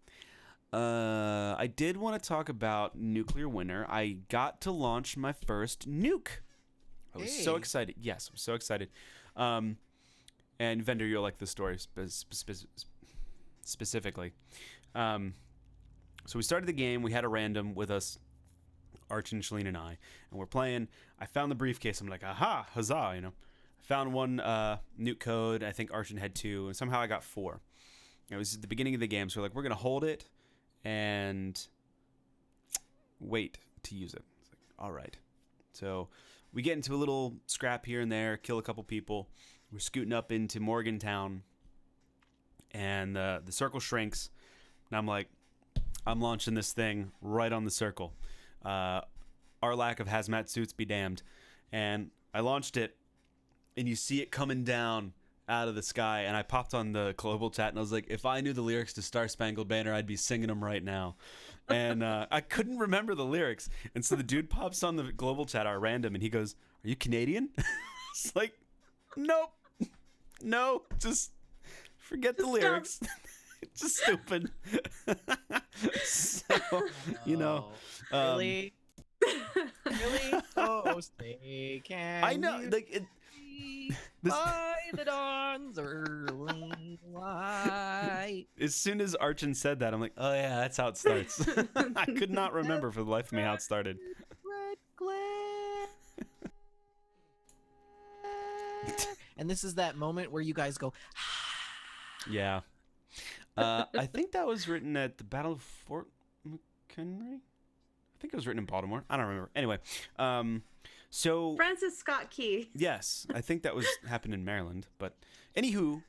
I did want to talk about Nuclear Winter. I got to launch my first nuke. I was so Hey. excited. Yes, I'm so excited. And Vendor, you'll like the story specifically. So we started the game. We had a random with us, Arch and Shalene and I, and we're playing. I found the briefcase. I'm like, aha, huzzah, I found one nuke code. I think Archon had 2, and somehow I got 4. It was at the beginning of the game, so we're like, we're going to hold it and wait to use it. It's like, all right. So we get into a little scrap here and there, kill a couple people. We're scooting up into Morgantown, and the circle shrinks, and I'm like, I'm launching this thing right on the circle. Our lack of hazmat suits be damned. And I launched it, and you see it coming down out of the sky, and I popped on the global chat, and I was like, if I knew the lyrics to Star Spangled Banner, I'd be singing them right now. And I couldn't remember the lyrics. And so the dude pops on the global chat, our random, and he goes, are you Canadian? It's like, nope. No, just forget the Just lyrics. Just stupid. So, you know, really? Really? Oh, say can I know, you like, see this- by the dawn's early light. as soon as Archon said that, I'm like, oh yeah, that's how it starts. I could not remember for the life of me how it started. Red glare. And this is that moment where you guys go, Yeah. I think that was written at the Battle of Fort McHenry. I think it was written in Baltimore. I don't remember. Anyway, so Francis Scott Key. yes, I think that was happened in Maryland. But anywho,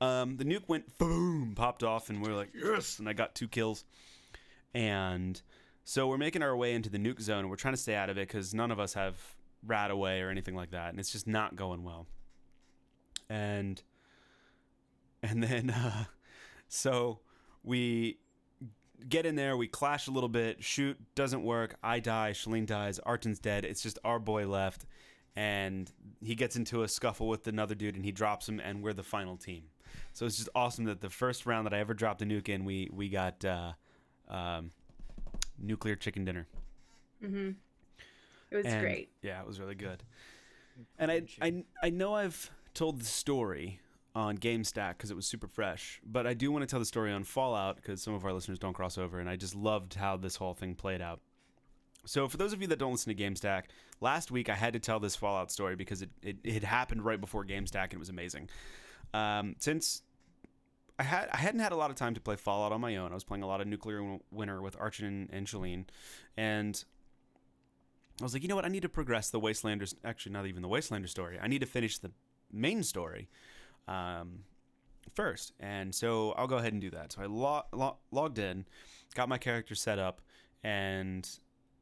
the nuke went boom, popped off, and we're like, yes, and I got 2 kills. And so we're making our way into the nuke zone, and we're trying to stay out of it because none of us have rat away or anything like that, and it's just not going well. And then so we get in there, we clash a little bit, shoot, doesn't work, I die, Shalene dies, Arton's dead, it's just our boy left, and he gets into a scuffle with another dude and he drops him, and we're the final team. So it's just awesome that the first round that I ever dropped a nuke in, we got nuclear chicken dinner. Mm-hmm. It was And, great. Yeah, it was really good. And I know I've told the story on GameStack because it was super fresh, but I do want to tell the story on Fallout because some of our listeners don't cross over, and I just loved how this whole thing played out. So for those of you that don't listen to GameStack, last week I had to tell this Fallout story because it happened right before GameStack and it was amazing. Since I hadn't had a lot of time to play Fallout on my own, I was playing a lot of Nuclear Winter with Archon and Shalene, and I was like, you know what? I need to progress the Wastelanders. Actually, not even the Wastelander story. I need to finish the main story first. And so I'll go ahead and do that. So I logged in, got my character set up, and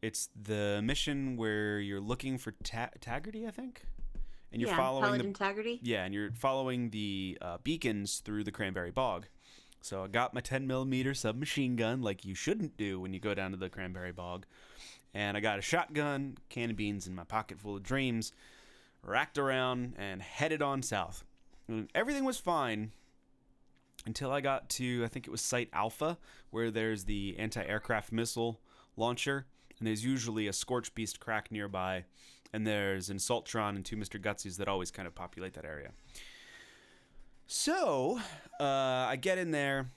it's the mission where you're looking for Taggarty, I think. And you're following Paladin Taggarty. Yeah, and you're following the beacons through the Cranberry Bog. So I got my 10mm submachine gun, like you shouldn't do when you go down to the Cranberry Bog. And I got a shotgun, can of beans in my pocket full of dreams, racked around, and headed on south. And everything was fine until I got to, I think it was Site Alpha, where there's the anti-aircraft missile launcher, and there's usually a Scorch Beast crack nearby, and there's an Assaultron and 2 Mr. Gutsies that always kind of populate that area. So, I get in there.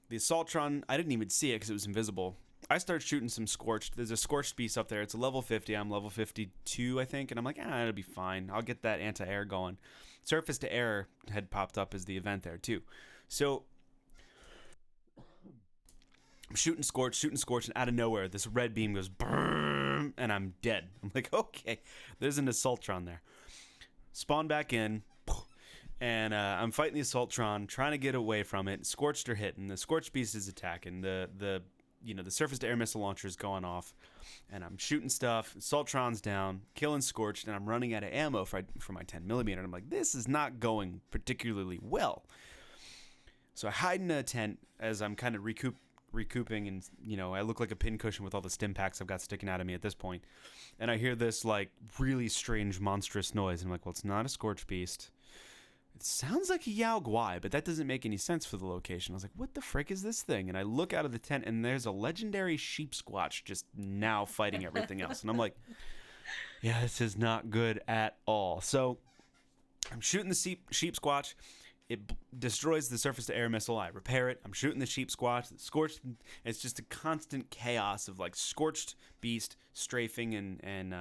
The Assaultron, I didn't even see it because it was invisible. I start shooting some Scorched. There's a Scorched Beast up there. It's a level 50. I'm level 52, I think. And I'm like, it'll be fine. I'll get that anti-air going. Surface to air had popped up as the event there, too. So I'm shooting Scorch, and out of nowhere, this red beam goes, brrrr, and I'm dead. I'm like, okay, there's an Assaultron there. Spawn back in, and I'm fighting the Assaultron, trying to get away from it. Scorched are hitting. The Scorched Beast is attacking. The surface-to-air missile launcher is going off, and I'm shooting stuff. Assaultron's down, killing Scorched, and I'm running out of ammo for my 10mm. And I'm like, this is not going particularly well. So I hide in a tent as I'm kind of recouping, and I look like a pincushion with all the stim packs I've got sticking out of me at this point. And I hear this like really strange, monstrous noise. And I'm like, well, it's not a Scorched Beast. It sounds like a Yao Guai, but that doesn't make any sense for the location. I was like, what the frick is this thing? And I look out of the tent, and there's a legendary sheep squatch just now fighting everything else. And I'm like, yeah, this is not good at all. So I'm shooting the sheep squatch. It destroys the surface-to-air missile. I repair it. I'm shooting the sheep squatch. Scorched. It's just a constant chaos of like Scorched Beast strafing and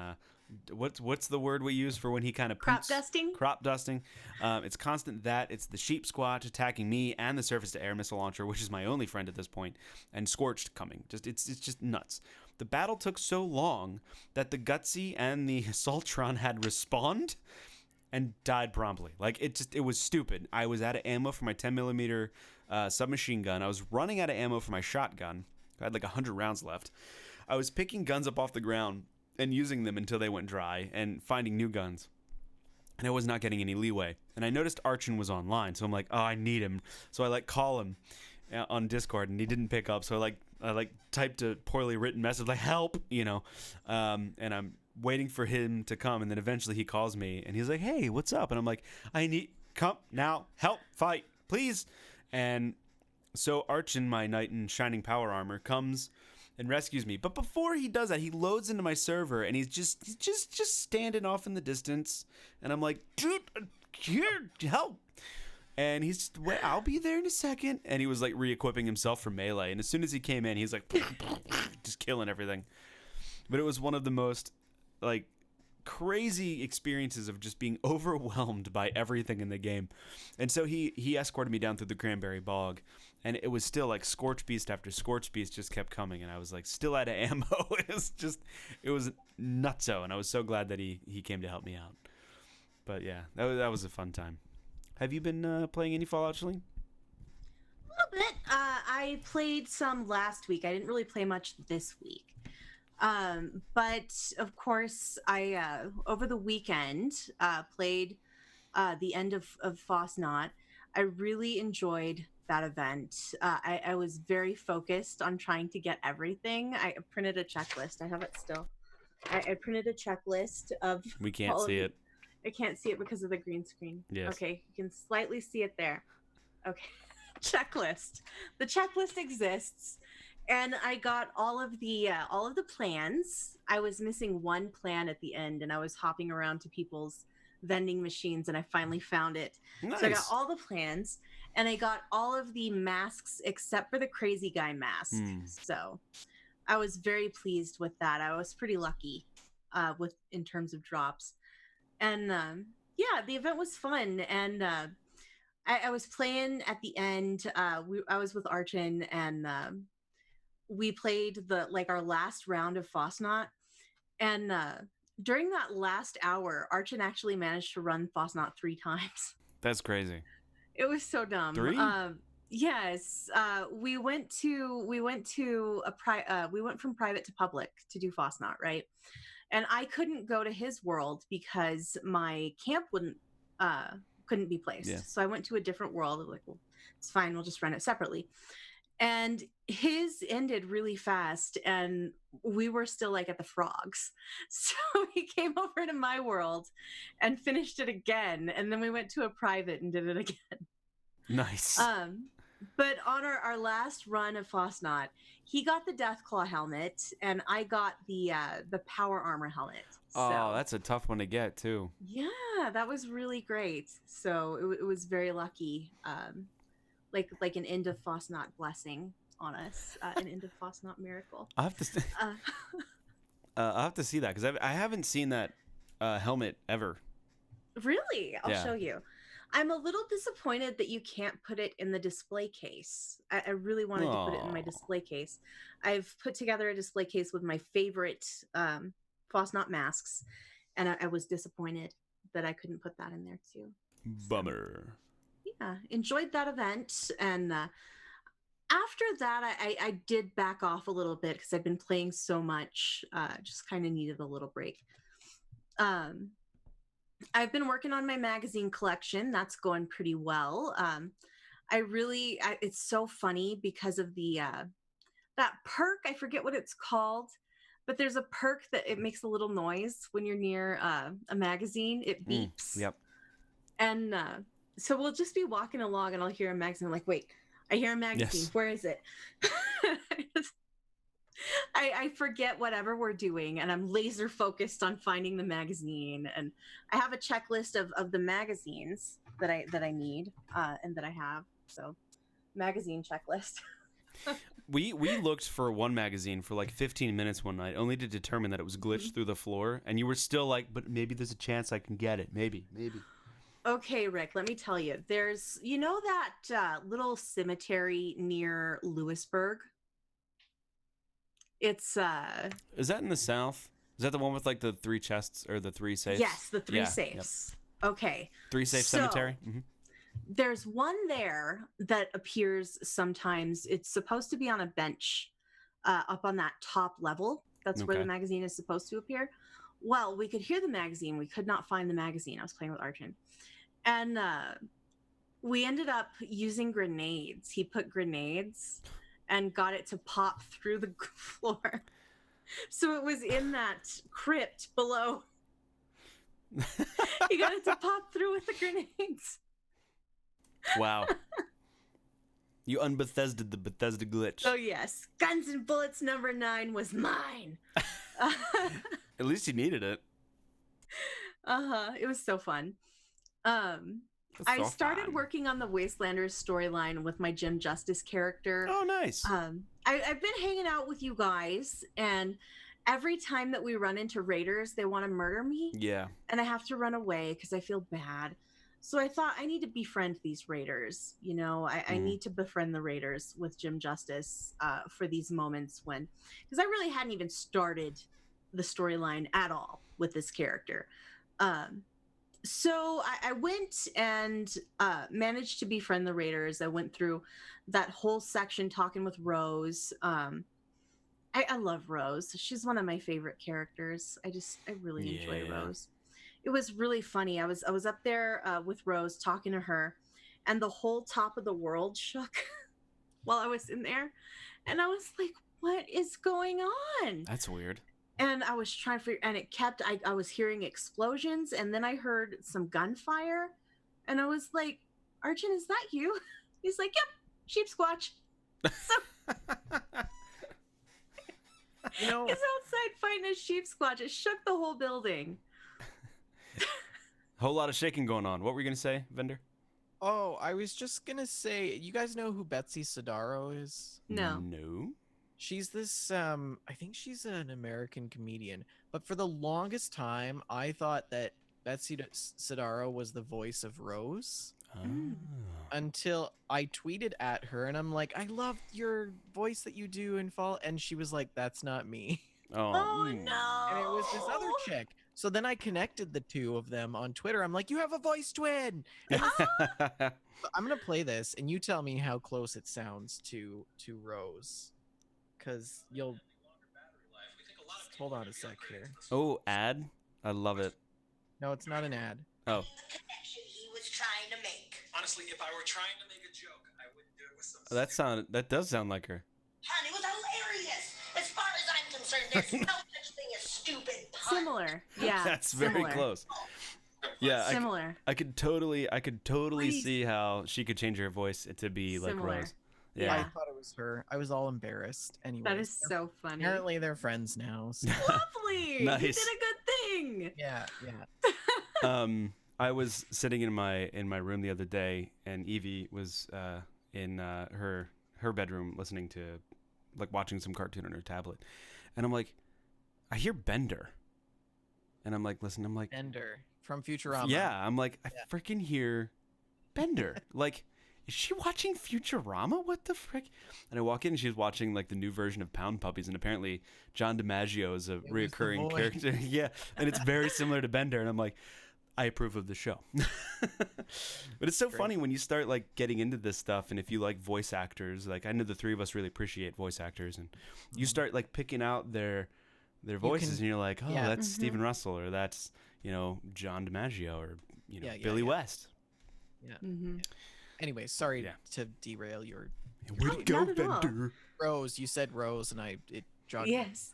what's the word we use for when he kind of Crop dusting. Crop dusting. It's constant that. It's the sheep squatch attacking me and the surface-to-air missile launcher, which is my only friend at this point, and Scorched coming. It's just nuts. The battle took so long that the Gutsy and the Assaultron had respawned and died promptly. Like, it was stupid. I was out of ammo for my 10mm submachine gun. I was running out of ammo for my shotgun. I had like 100 rounds left. I was picking guns up off the ground and using them until they went dry and finding new guns. And I was not getting any leeway. And I noticed Archon was online, so I'm like, oh, I need him. So I call him on Discord, and he didn't pick up. So I typed a poorly written message like, help, and I'm waiting for him to come, and then eventually he calls me, and he's like, hey, what's up? And I'm like, I come now, help, fight, please. And so Archon, my knight in shining power armor, comes and rescues me. But before he does that, he loads into my server, and he's just standing off in the distance. And I'm like, dude, here, help. And he's just, wait, I'll be there in a second. And he was like re-equipping himself for melee. And as soon as he came in, he's like just killing everything. But it was one of the most like crazy experiences of just being overwhelmed by everything in the game. And so he escorted me down through the cranberry bog, and it was still like Scorch Beast after Scorch Beast just kept coming, and I was like still out of ammo. It was nutso, and I was so glad that he came to help me out. But yeah, that was a fun time. Have you been playing any Fallout, Shalene? A little bit. I played some last week. I didn't really play much this week. But of course, I over the weekend played the end of Fosnot. I really enjoyed that event. I was very focused on trying to get everything. I printed a checklist. I have it still. I printed a checklist of. We can't see it. I can't see it because of the green screen. Yes. Okay, you can slightly see it there. Okay, checklist. The checklist exists. And I got all of the plans. I was missing one plan at the end, and I was hopping around to people's vending machines, and I finally found it. Nice. So I got all the plans, and I got all of the masks except for the crazy guy mask. So I was very pleased with that. I was pretty lucky in terms of drops. And yeah, the event was fun. And I was playing at the end. I was with Archon, and we played our last round of Fosnot, and during that last hour, Archon actually managed to run Fosnot 3 times. That's crazy. It was so dumb. 3? Yes. We went from private to public to do Fosnot, right? And I couldn't go to his world because my camp couldn't be placed. Yeah. So I went to a different world. I was like, well, it's fine. We'll just run it separately. And his ended really fast, and we were still like at the frogs. So he came over to my world and finished it again, and then we went to a private and did it again. Nice. But on our last run of Fosnot, he got the Deathclaw helmet, and I got the power armor helmet. Oh, that's a tough one to get too. Yeah, that was really great. So it was very lucky. Like an end of Fosnot blessing on us, an end of Fosnot miracle. I'll have to see that because I haven't seen that helmet ever. Really? I'll Yeah. show you. I'm a little disappointed that you can't put it in the display case. I really wanted to put it in my display case. I've put together a display case with my favorite Fosnot masks, and I was disappointed that I couldn't put that in there too. Bummer. Yeah, enjoyed that event, and after that I did back off a little bit because I've been playing so much. Just kind of needed a little break. I've been working on my magazine collection. That's going pretty well. It's so funny because of the that perk. I forget what it's called, but there's a perk that it makes a little noise when you're near a magazine. It beeps. Yep. And so we'll just be walking along, and I'll hear a magazine. I'm like, wait, I hear a magazine. Yes. Where is it? I forget whatever we're doing, and I'm laser focused on finding the magazine. And I have a checklist of the magazines that I need and that I have. So, magazine checklist. We looked for one magazine for like 15 minutes one night, only to determine that it was glitched through the floor. And you were still like, but maybe there's a chance I can get it. Maybe. Okay, Rick, let me tell you. There's, that little cemetery near Lewisburg? It's Is that in the south? Is that the one with like the 3 chests or the 3 safes? Yes, the 3 Yeah, safes. Yep. Okay. 3 safe cemetery? Mm-hmm. There's one there that appears sometimes. It's supposed to be on a bench up on that top level. That's where the magazine is supposed to appear. Well, we could hear the magazine. We could not find the magazine. I was playing with Archon. And we ended up using grenades. He put grenades and got it to pop through the floor. So it was in that crypt below. He got it to pop through with the grenades. Wow. You unBethesda'd the Bethesda glitch. Oh yes, Guns and Bullets number 9 was mine. At least you needed it. It was so fun. That's I so started fun. working on the Wastelanders storyline with my Jim Justice character. Oh, nice. I've been hanging out with you guys, and every time that we run into raiders, they want to murder me, Yeah. and I have to run away because I feel bad. So I thought I need to befriend these raiders. You know, I need to befriend the raiders with Jim Justice for these moments when, because I really hadn't even started the storyline at all with this character. So I went and managed to befriend the raiders. I went through that whole section talking with Rose. I love Rose. She's one of my favorite characters. I really enjoy Rose. It was really funny. I was up there with Rose talking to her, and the whole top of the world shook while I was in there, and I was like, "What is going on?" That's weird. And I was trying to figure, and it kept. I was hearing explosions, and then I heard some gunfire, and I was like, "Arjun, is that you?" He's like, "Yep, sheep squatch." So You know, he's outside fighting a sheep squatch. It shook the whole building. Whole lot of shaking going on. What were you going to say, Vendor? oh, I was just gonna say, you guys know who Betsy Sidaro is? No. No. She's this I think she's an American comedian, but for the longest time I thought that Betsy Sidaro was the voice of Rose Oh. until I tweeted at her and I'm like, I love your voice that you do in Fall, and she was like, that's not me. Oh mm. no! And it was this other chick. So then I connected the two of them on Twitter. I'm like, you have a voice twin. I'm gonna play this and you tell me how close it sounds to Rose. Cause you'll hold on a sec here. Oh, ad? I love it. No, it's not an ad. Oh. The connection he was trying to make. Honestly, if I were trying to make a joke, I wouldn't do it with some. That does sound like her. Honey, it was hilarious. As far as I'm concerned, there's no such thing as stupid puns. Similar. Yeah. That's very similar. close. Yeah, Similar. I could totally Please. see how she could change her voice to be like Similar. Rose. I Yeah. thought it was her. I was all embarrassed. Anyway, That is so funny. apparently they're friends now. So. Lovely. Nice. You did a good thing. yeah. I was sitting in my room the other day, and Evie was in her bedroom listening to, like, watching some cartoon on her tablet, and I'm like, I hear Bender, and I'm like, listen, I'm like, Ender from Futurama. yeah, I'm like, I freaking hear Bender. Like, is she watching Futurama? What the frick? And I walk in and she's watching like the new version of Pound Puppies, and apparently John DiMaggio is a was the reoccurring voice. character. Yeah, and it's very similar to Bender, and I'm like, I approve of the show. But it's so Great. funny when you start like getting into this stuff, and if you like voice actors, like I know the three of us really appreciate voice actors, and you start like picking out their voices, and you're like, oh, yeah. that's Stephen Russell, or that's, you know, John DiMaggio, or, you know, Yeah, Billy yeah. West. Mm-hmm. Anyway, sorry Yeah. to derail your Where'd it go, not at all. Bender? Rose. You said Rose, and it jogged. Yes.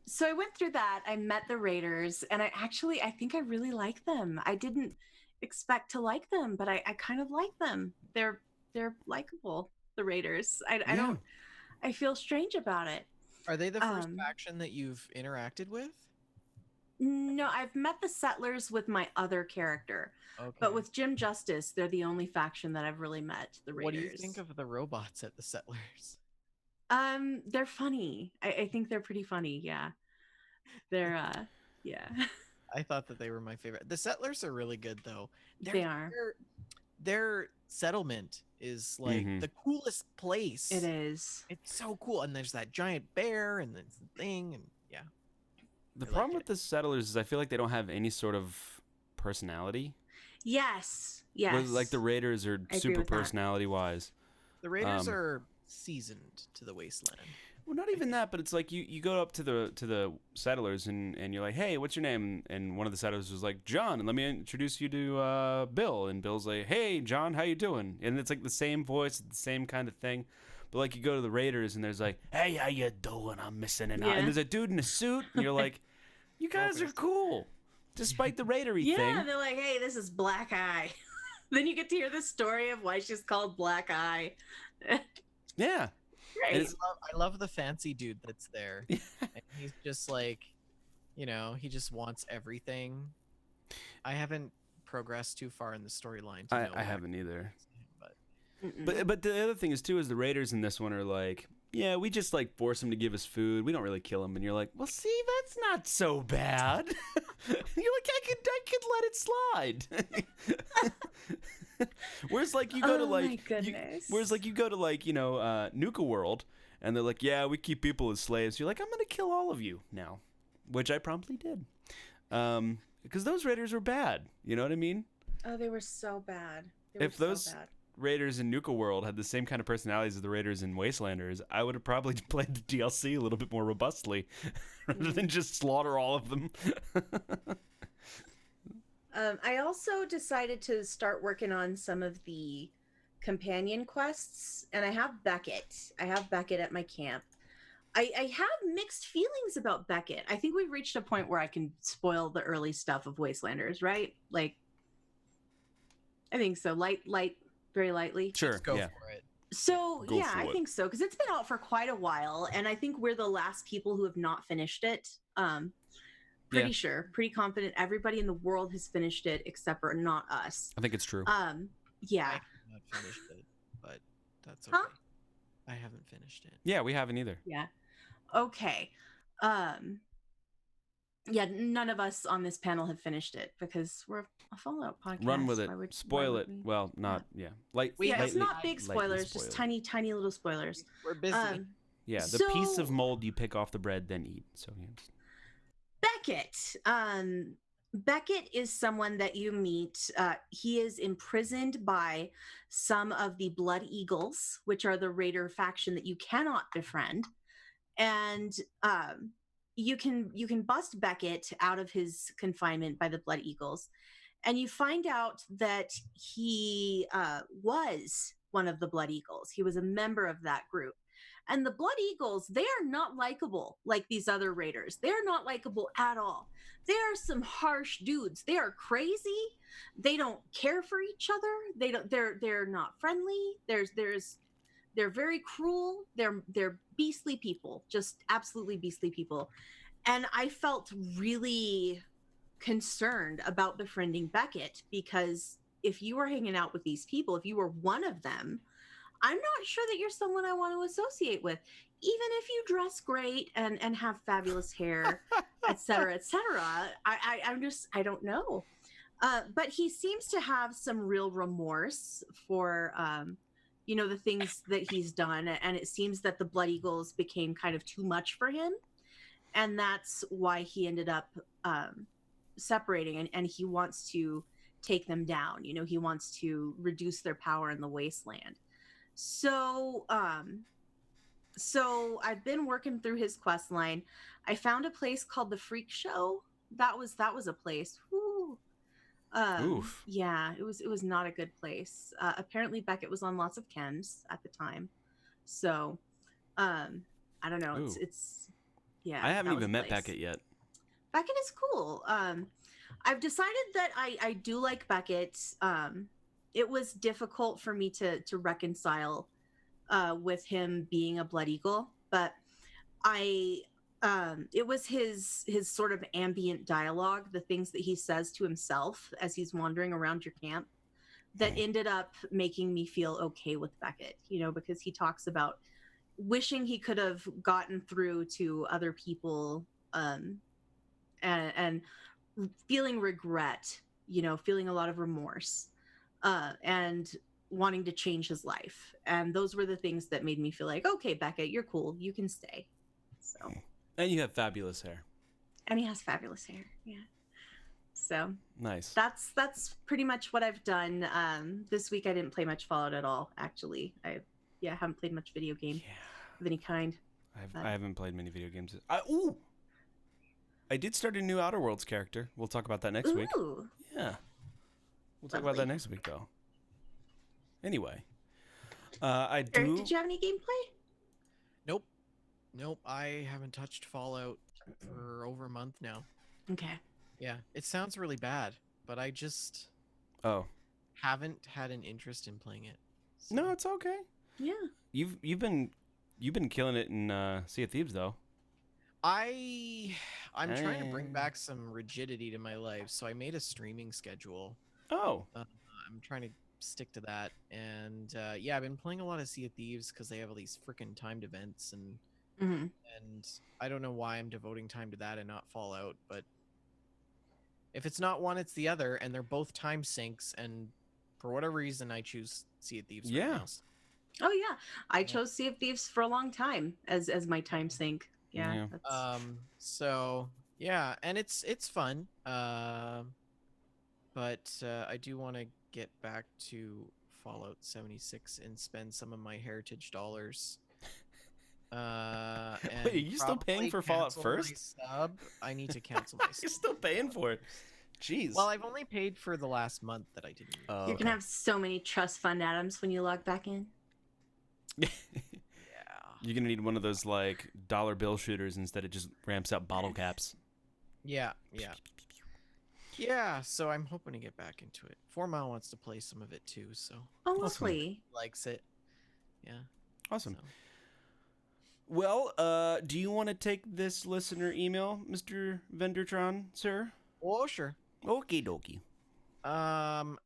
So I went through that. I met the Raiders, and I think I really like them. I didn't expect to like them, but I kind of like them. They're likable, the Raiders. I feel strange about it. Are they the first Um, faction that you've interacted with? No, I've met the Settlers with my other character, Okay. but with Jim Justice, they're the only faction that I've really met. The Raiders. What do you think of the robots at the Settlers? They're funny. I think they're pretty funny. Yeah, they're yeah. I thought that they were my favorite. The Settlers are really good though. They are. Their settlement is like Mhm. the coolest place. It is. It's so cool, and there's that giant bear, and there's the thing, and yeah. The I like problem it. with the Settlers is I feel like they don't have any sort of personality. Yes. Yes. Whereas, like the Raiders are agree super with that. personality wise. The Raiders Um, are seasoned to the wasteland. Well, not even that, but it's like you go up to the Settlers and you're like, hey, what's your name? And one of the Settlers was like, John, and let me introduce you to Bill. And Bill's like, hey, John, how you doing? And it's like the same voice, the same kind of thing. But like you go to the Raiders and there's like, hey, how you doing? I'm missing an eye. Yeah. And there's a dude in a suit, and you're like, you guys are cool, despite the Raidery Yeah, thing. they're like, hey, this is Black Eye. Then you get to hear the story of why she's called Black Eye. Yeah. Great. It's- I love the fancy dude that's there. And he's just like, you know, he just wants everything. I haven't progressed too far in the storyline to know. I haven't either. But But the other thing is too is the raiders in this one are like, yeah, we just like force him to give us food. We don't really kill him, and you're like, well, see, that's not so bad. You're like, I could let it slide. Whereas like you go to like, my goodness. you go to like Nuka World, and they're like, yeah, we keep people as slaves. You're like, I'm gonna kill all of you now, which I promptly did, because those raiders were bad. You know what I mean? Oh, they were so bad. If those raiders in Nuka World had the same kind of personalities as the raiders in Wastelanders, I would have probably played the DLC a little bit more robustly rather than just slaughter all of them. I also decided to start working on some of the companion quests, and I have Beckett. I have Beckett at my camp. I have mixed feelings about Beckett. I think we've reached a point where I can spoil the early stuff of Wastelanders, right? Like, I think so. Light, very lightly. Sure, go yeah. for it. So Go yeah, for I it. think so, because it's been out for quite a while, and I think we're the last people who have not finished it. Pretty Yeah. sure, pretty confident. Everybody in the world has finished it except for not us. I think it's true. Yeah. I have not finished it, but that's okay. Huh? I haven't finished it. Yeah, we haven't either. Yeah. Okay. Yeah, none of us on this panel have finished it because we're a Fallout podcast. Run with it. Why Spoil would it. we? Well, not yeah. Light. We Yeah, have it's lightly- not big lightly spoilers, just spoil it. tiny little spoilers. We're busy. Yeah, the piece So- of mold you pick off the bread, then eat. So yeah. Beckett. Beckett is someone that you meet. He is imprisoned by some of the Blood Eagles, which are the raider faction that you cannot befriend. And you can bust Beckett out of his confinement by the Blood Eagles. And you find out that he was one of the Blood Eagles. He was a member of that group. And the Blood Eagles, they are not likable like these other raiders. They're not likable at all. They are some harsh dudes. They are crazy. They don't care for each other. They're not friendly. They're very cruel. They're beastly people, just absolutely beastly people. And I felt really concerned about befriending Beckett because if you were hanging out with these people, if you were one of them, I'm not sure that you're someone I want to associate with, even if you dress great and have fabulous hair, et cetera, et cetera. I don't know. But he seems to have some real remorse for, the things that he's done. And it seems that the Blood Eagles became kind of too much for him. And that's why he ended up separating and he wants to take them down. He wants to reduce their power in the wasteland. So I've been working through his quest line. I found a place called the Freak Show. That was a place. Whew. Oof. Yeah, it was not a good place. Apparently Beckett was on lots of chems at the time. So I don't know. Ooh. It's yeah. I haven't that was even a met place. Beckett yet. Beckett is cool. I've decided that I do like Beckett. It was difficult for me to reconcile with him being a Blood Eagle, but it was his sort of ambient dialogue, the things that he says to himself as he's wandering around your camp, that ended up making me feel okay with Beckett, because he talks about wishing he could have gotten through to other people, and feeling regret, feeling a lot of remorse, and wanting to change his life. And those were the things that made me feel like, okay, Beckett, you're cool. You can stay. So. And you have fabulous hair. And he has fabulous hair. Yeah. So Nice. that's pretty much what I've done. This week I didn't play much Fallout at all, actually. I haven't played much video game of any kind. I haven't played many video games. I did start a new Outer Worlds character. We'll talk about that next week. Ooh. Yeah. We'll talk about that next week, though. Anyway. I do... Eric, did you have any gameplay? Nope, I haven't touched Fallout for over a month now. Okay. Yeah, it sounds really bad, but I just... Oh. haven't had an interest in playing it. So. No, it's okay. Yeah. You've been killing it in Sea of Thieves though. I'm trying to bring back some rigidity to my life, so I made a streaming schedule. Oh. I'm trying to stick to that, and yeah, I've been playing a lot of Sea of Thieves because they have all these freaking timed events, and I don't know why I'm devoting time to that and not Fallout, but if it's not one, it's the other, and they're both time sinks, and for whatever reason, I choose Sea of Thieves right now. Oh yeah, I chose Sea of Thieves for a long time as my time sink. Yeah. So yeah, and it's fun. But I do want to get back to Fallout 76 and spend some of my heritage dollars. And wait, are you still paying for Fallout first? Sub. I need to cancel my sub. You're still paying for it. Jeez. Well, I've only paid for the last month that I didn't. You're gonna have so many trust fund atoms when you log back in. Yeah. You're gonna need one of those like dollar bill shooters instead. It just ramps up bottle caps. Yeah. Yeah, so I'm hoping to get back into it. 4 Mile wants to play some of it too, so. Oh, lovely. Likes it. Yeah. Awesome. So. Well, do you want to take this listener email, Mr. Vendertron, sir? Oh, sure. Okie dokie.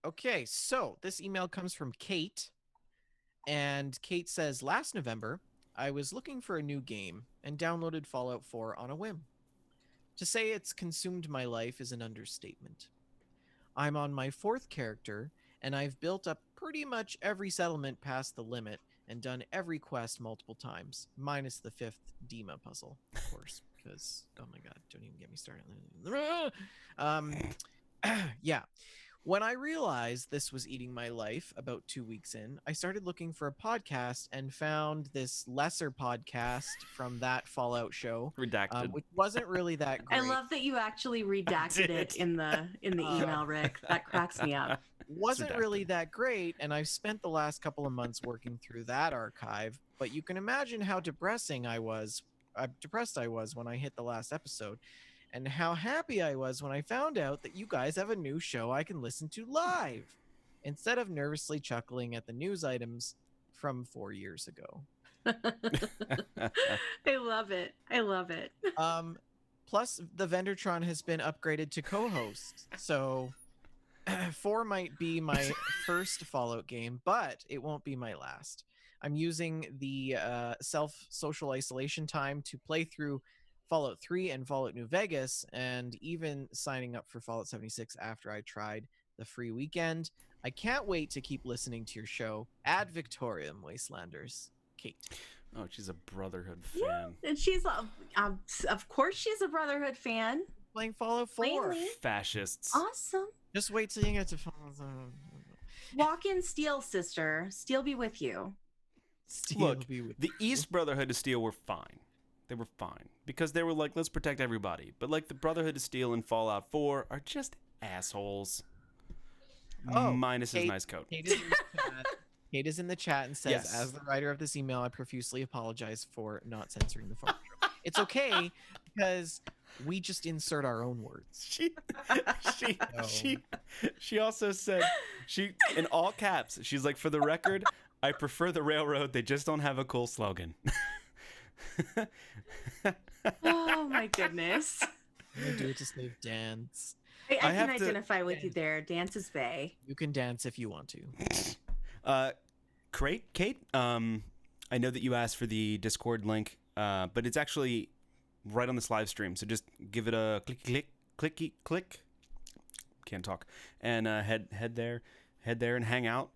Okay, so this email comes from Kate, and Kate says, last November, I was looking for a new game and downloaded Fallout 4 on a whim. To say it's consumed my life is an understatement. I'm on my 4th character, and I've built up pretty much every settlement past the limit and done every quest multiple times, minus the 5th Dima puzzle, of course, because, oh my god, don't even get me started. Yeah. When I realized this was eating my life about 2 weeks in, I started looking for a podcast and found this lesser podcast from that Fallout show, Redacted. which wasn't really that great. I love that you actually redacted it in the email, Rick. That cracks me up. Wasn't really that great, and I've spent the last couple of months working through that archive, but you can imagine how depressed I was when I hit the last episode, and how happy I was when I found out that you guys have a new show I can listen to live, instead of nervously chuckling at the news items from 4 years ago. I love it. Plus, the Vendertron has been upgraded to co-host, so 4 might be my first Fallout game, but it won't be my last. I'm using the social isolation time to play through Fallout 3 and Fallout New Vegas, and even signing up for Fallout 76 after I tried the free weekend. I can't wait to keep listening to your show. Ad Victoriam, Wastelanders. Kate. Oh, she's a Brotherhood fan. Yeah, and she's of course she's a Brotherhood fan. Playing Fallout 4. Plainly. Fascists. Awesome. Just wait till you get to Fallout. Walk in Steel, sister. Steel be with you. Look, the East Brotherhood of Steel were fine. They were fine because they were like, let's protect everybody. But like the Brotherhood of Steel in Fallout 4 are just assholes. Oh, minus his nice coat. Kate is in the chat and says, yes. As the writer of this email, I profusely apologize for not censoring the phone. It's okay because we just insert our own words. She also said, in all caps, she's like, for the record, I prefer the railroad. They just don't have a cool slogan. Oh my goodness. I'm gonna do it to save dance. I can identify with you there. Dance is bae. You can dance if you want to. Kate, I know that you asked for the Discord link, but it's actually right on this live stream. So just give it a click. Can't talk. And head there and hang out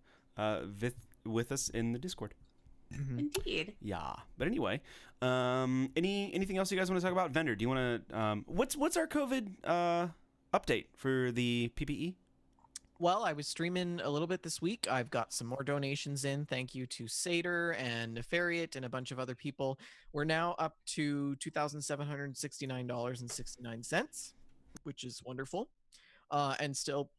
with us in the Discord. Indeed. Yeah. But anyway, anything else you guys want to talk about? Vendor, do you want to what's our COVID update for the PPE? Well, I was streaming a little bit this week. I've got some more donations in. Thank you to Sater and Nefariat and a bunch of other people. We're now up to $2,769.69, which is wonderful. And still,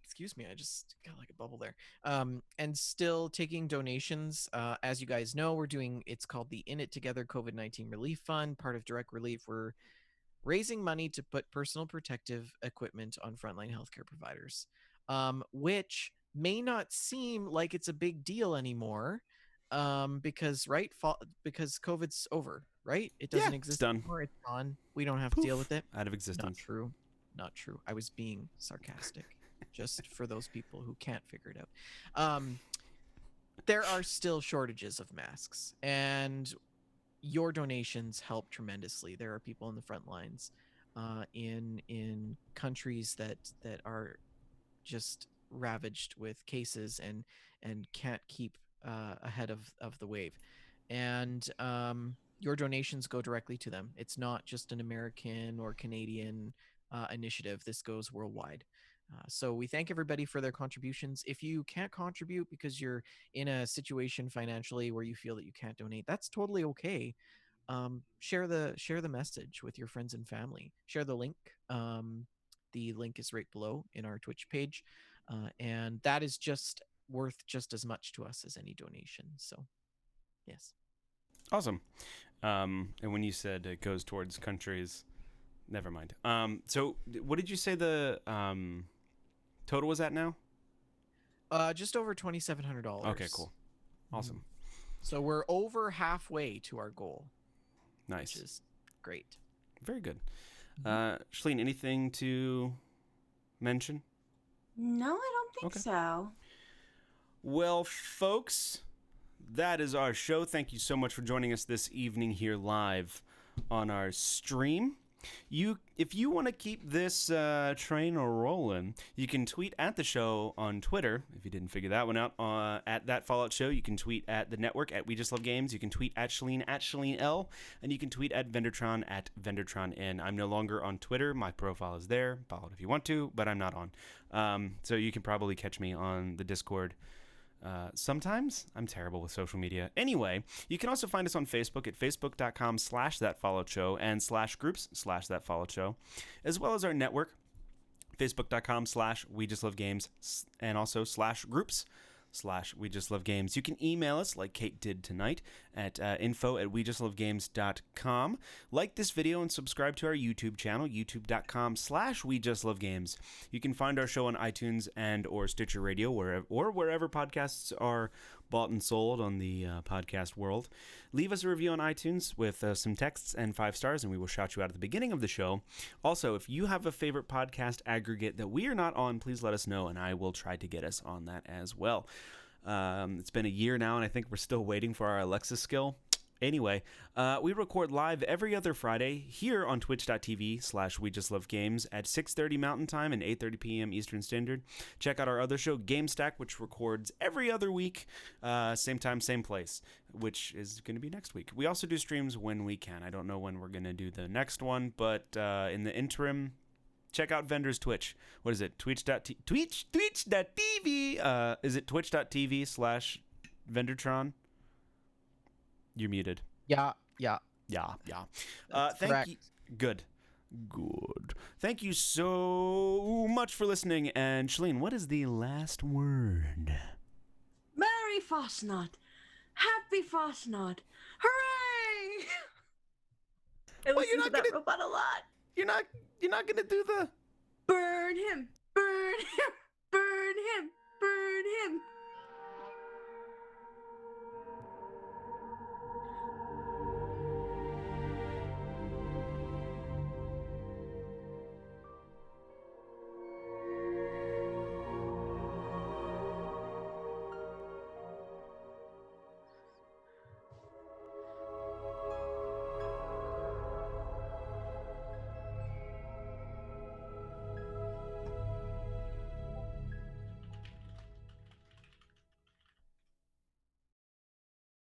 excuse me, I just got like a bubble there. And still taking donations. As you guys know, we're doing, it's called the In It Together COVID-19 Relief Fund, part of Direct Relief. We're raising money to put personal protective equipment on frontline healthcare providers. Which may not seem like it's a big deal anymore, because because COVID's over, right? It Yeah, doesn't it's exist done. anymore. It's gone. We don't have to deal Poof, with it. out of Not existence. true. Not true. I was being sarcastic, just for those people who can't figure it out. There are still shortages of masks, and your donations help tremendously. There are people in the front lines, in countries that are just ravaged with cases and can't keep ahead of the wave, and your donations go directly to them. It's not just an American or Canadian initiative. This goes worldwide. So we thank everybody for their contributions. If you can't contribute because you're in a situation financially where you feel that you can't donate, that's totally okay. Share the message with your friends and family. Share the link. The link is right below in our Twitch page, and that is just worth just as much to us as any donation. So, yes. Awesome. And when you said it goes towards countries, never mind. So what did you say the total was at now? Just over $2,700. Okay, cool. Awesome. So we're over halfway to our goal. Nice. Which is great. Very good. Shalene, anything to mention? No, I don't think so. Well, folks, that is our show. Thank you so much for joining us this evening here live on our stream. If you want to keep this train rolling, you can tweet at the show on Twitter. If you didn't figure that one out, at That Fallout Show, you can tweet at the network at We Just Love Games. You can tweet at Shalene L, and you can tweet at Vendertron at VendertronN. I'm no longer on Twitter. My profile is there. Follow it if you want to, but I'm not on. So you can probably catch me on the Discord. Sometimes I'm terrible with social media. Anyway, you can also find us on Facebook at facebook.com/thatfollowshow and /groups/thatfollowshow, as well as our network, facebook.com/we-just-love-games, and also /groups/we-just-love-games. You can email us like Kate did tonight at info@we-just-love-games.com. Like this video and subscribe to our YouTube channel, youtube.com/we-just-love-games. You can find our show on iTunes and or Stitcher Radio wherever podcasts are bought and sold on the podcast world. Leave us a review on iTunes with some texts and 5 stars, and we will shout you out at the beginning of the show. Also, if you have a favorite podcast aggregate that we are not on, please let us know, and I will try to get us on that as well. It's been a year now, and I think we're still waiting for our Alexa skill. Anyway, we record live every other Friday here on twitch.tv/WeJustLoveGames at 6:30 Mountain Time and 8:30 p.m. Eastern Standard. Check out our other show, GameStack, which records every other week, same time, same place, which is going to be next week. We also do streams when we can. I don't know when we're going to do the next one, but in the interim, check out Vender's Twitch. What is it? Twitch.tv? Is it twitch.tv/Vendertron? You're muted. Yeah. Thank correct. you. Good. Thank you so much for listening. And Shalene, what is the last word? Merry Fosnot. Happy Fosnot. Hooray! I Well, you're listen not to that gonna- robot a lot. You're not gonna do the Burn him! Burn him! Burn him! Burn him!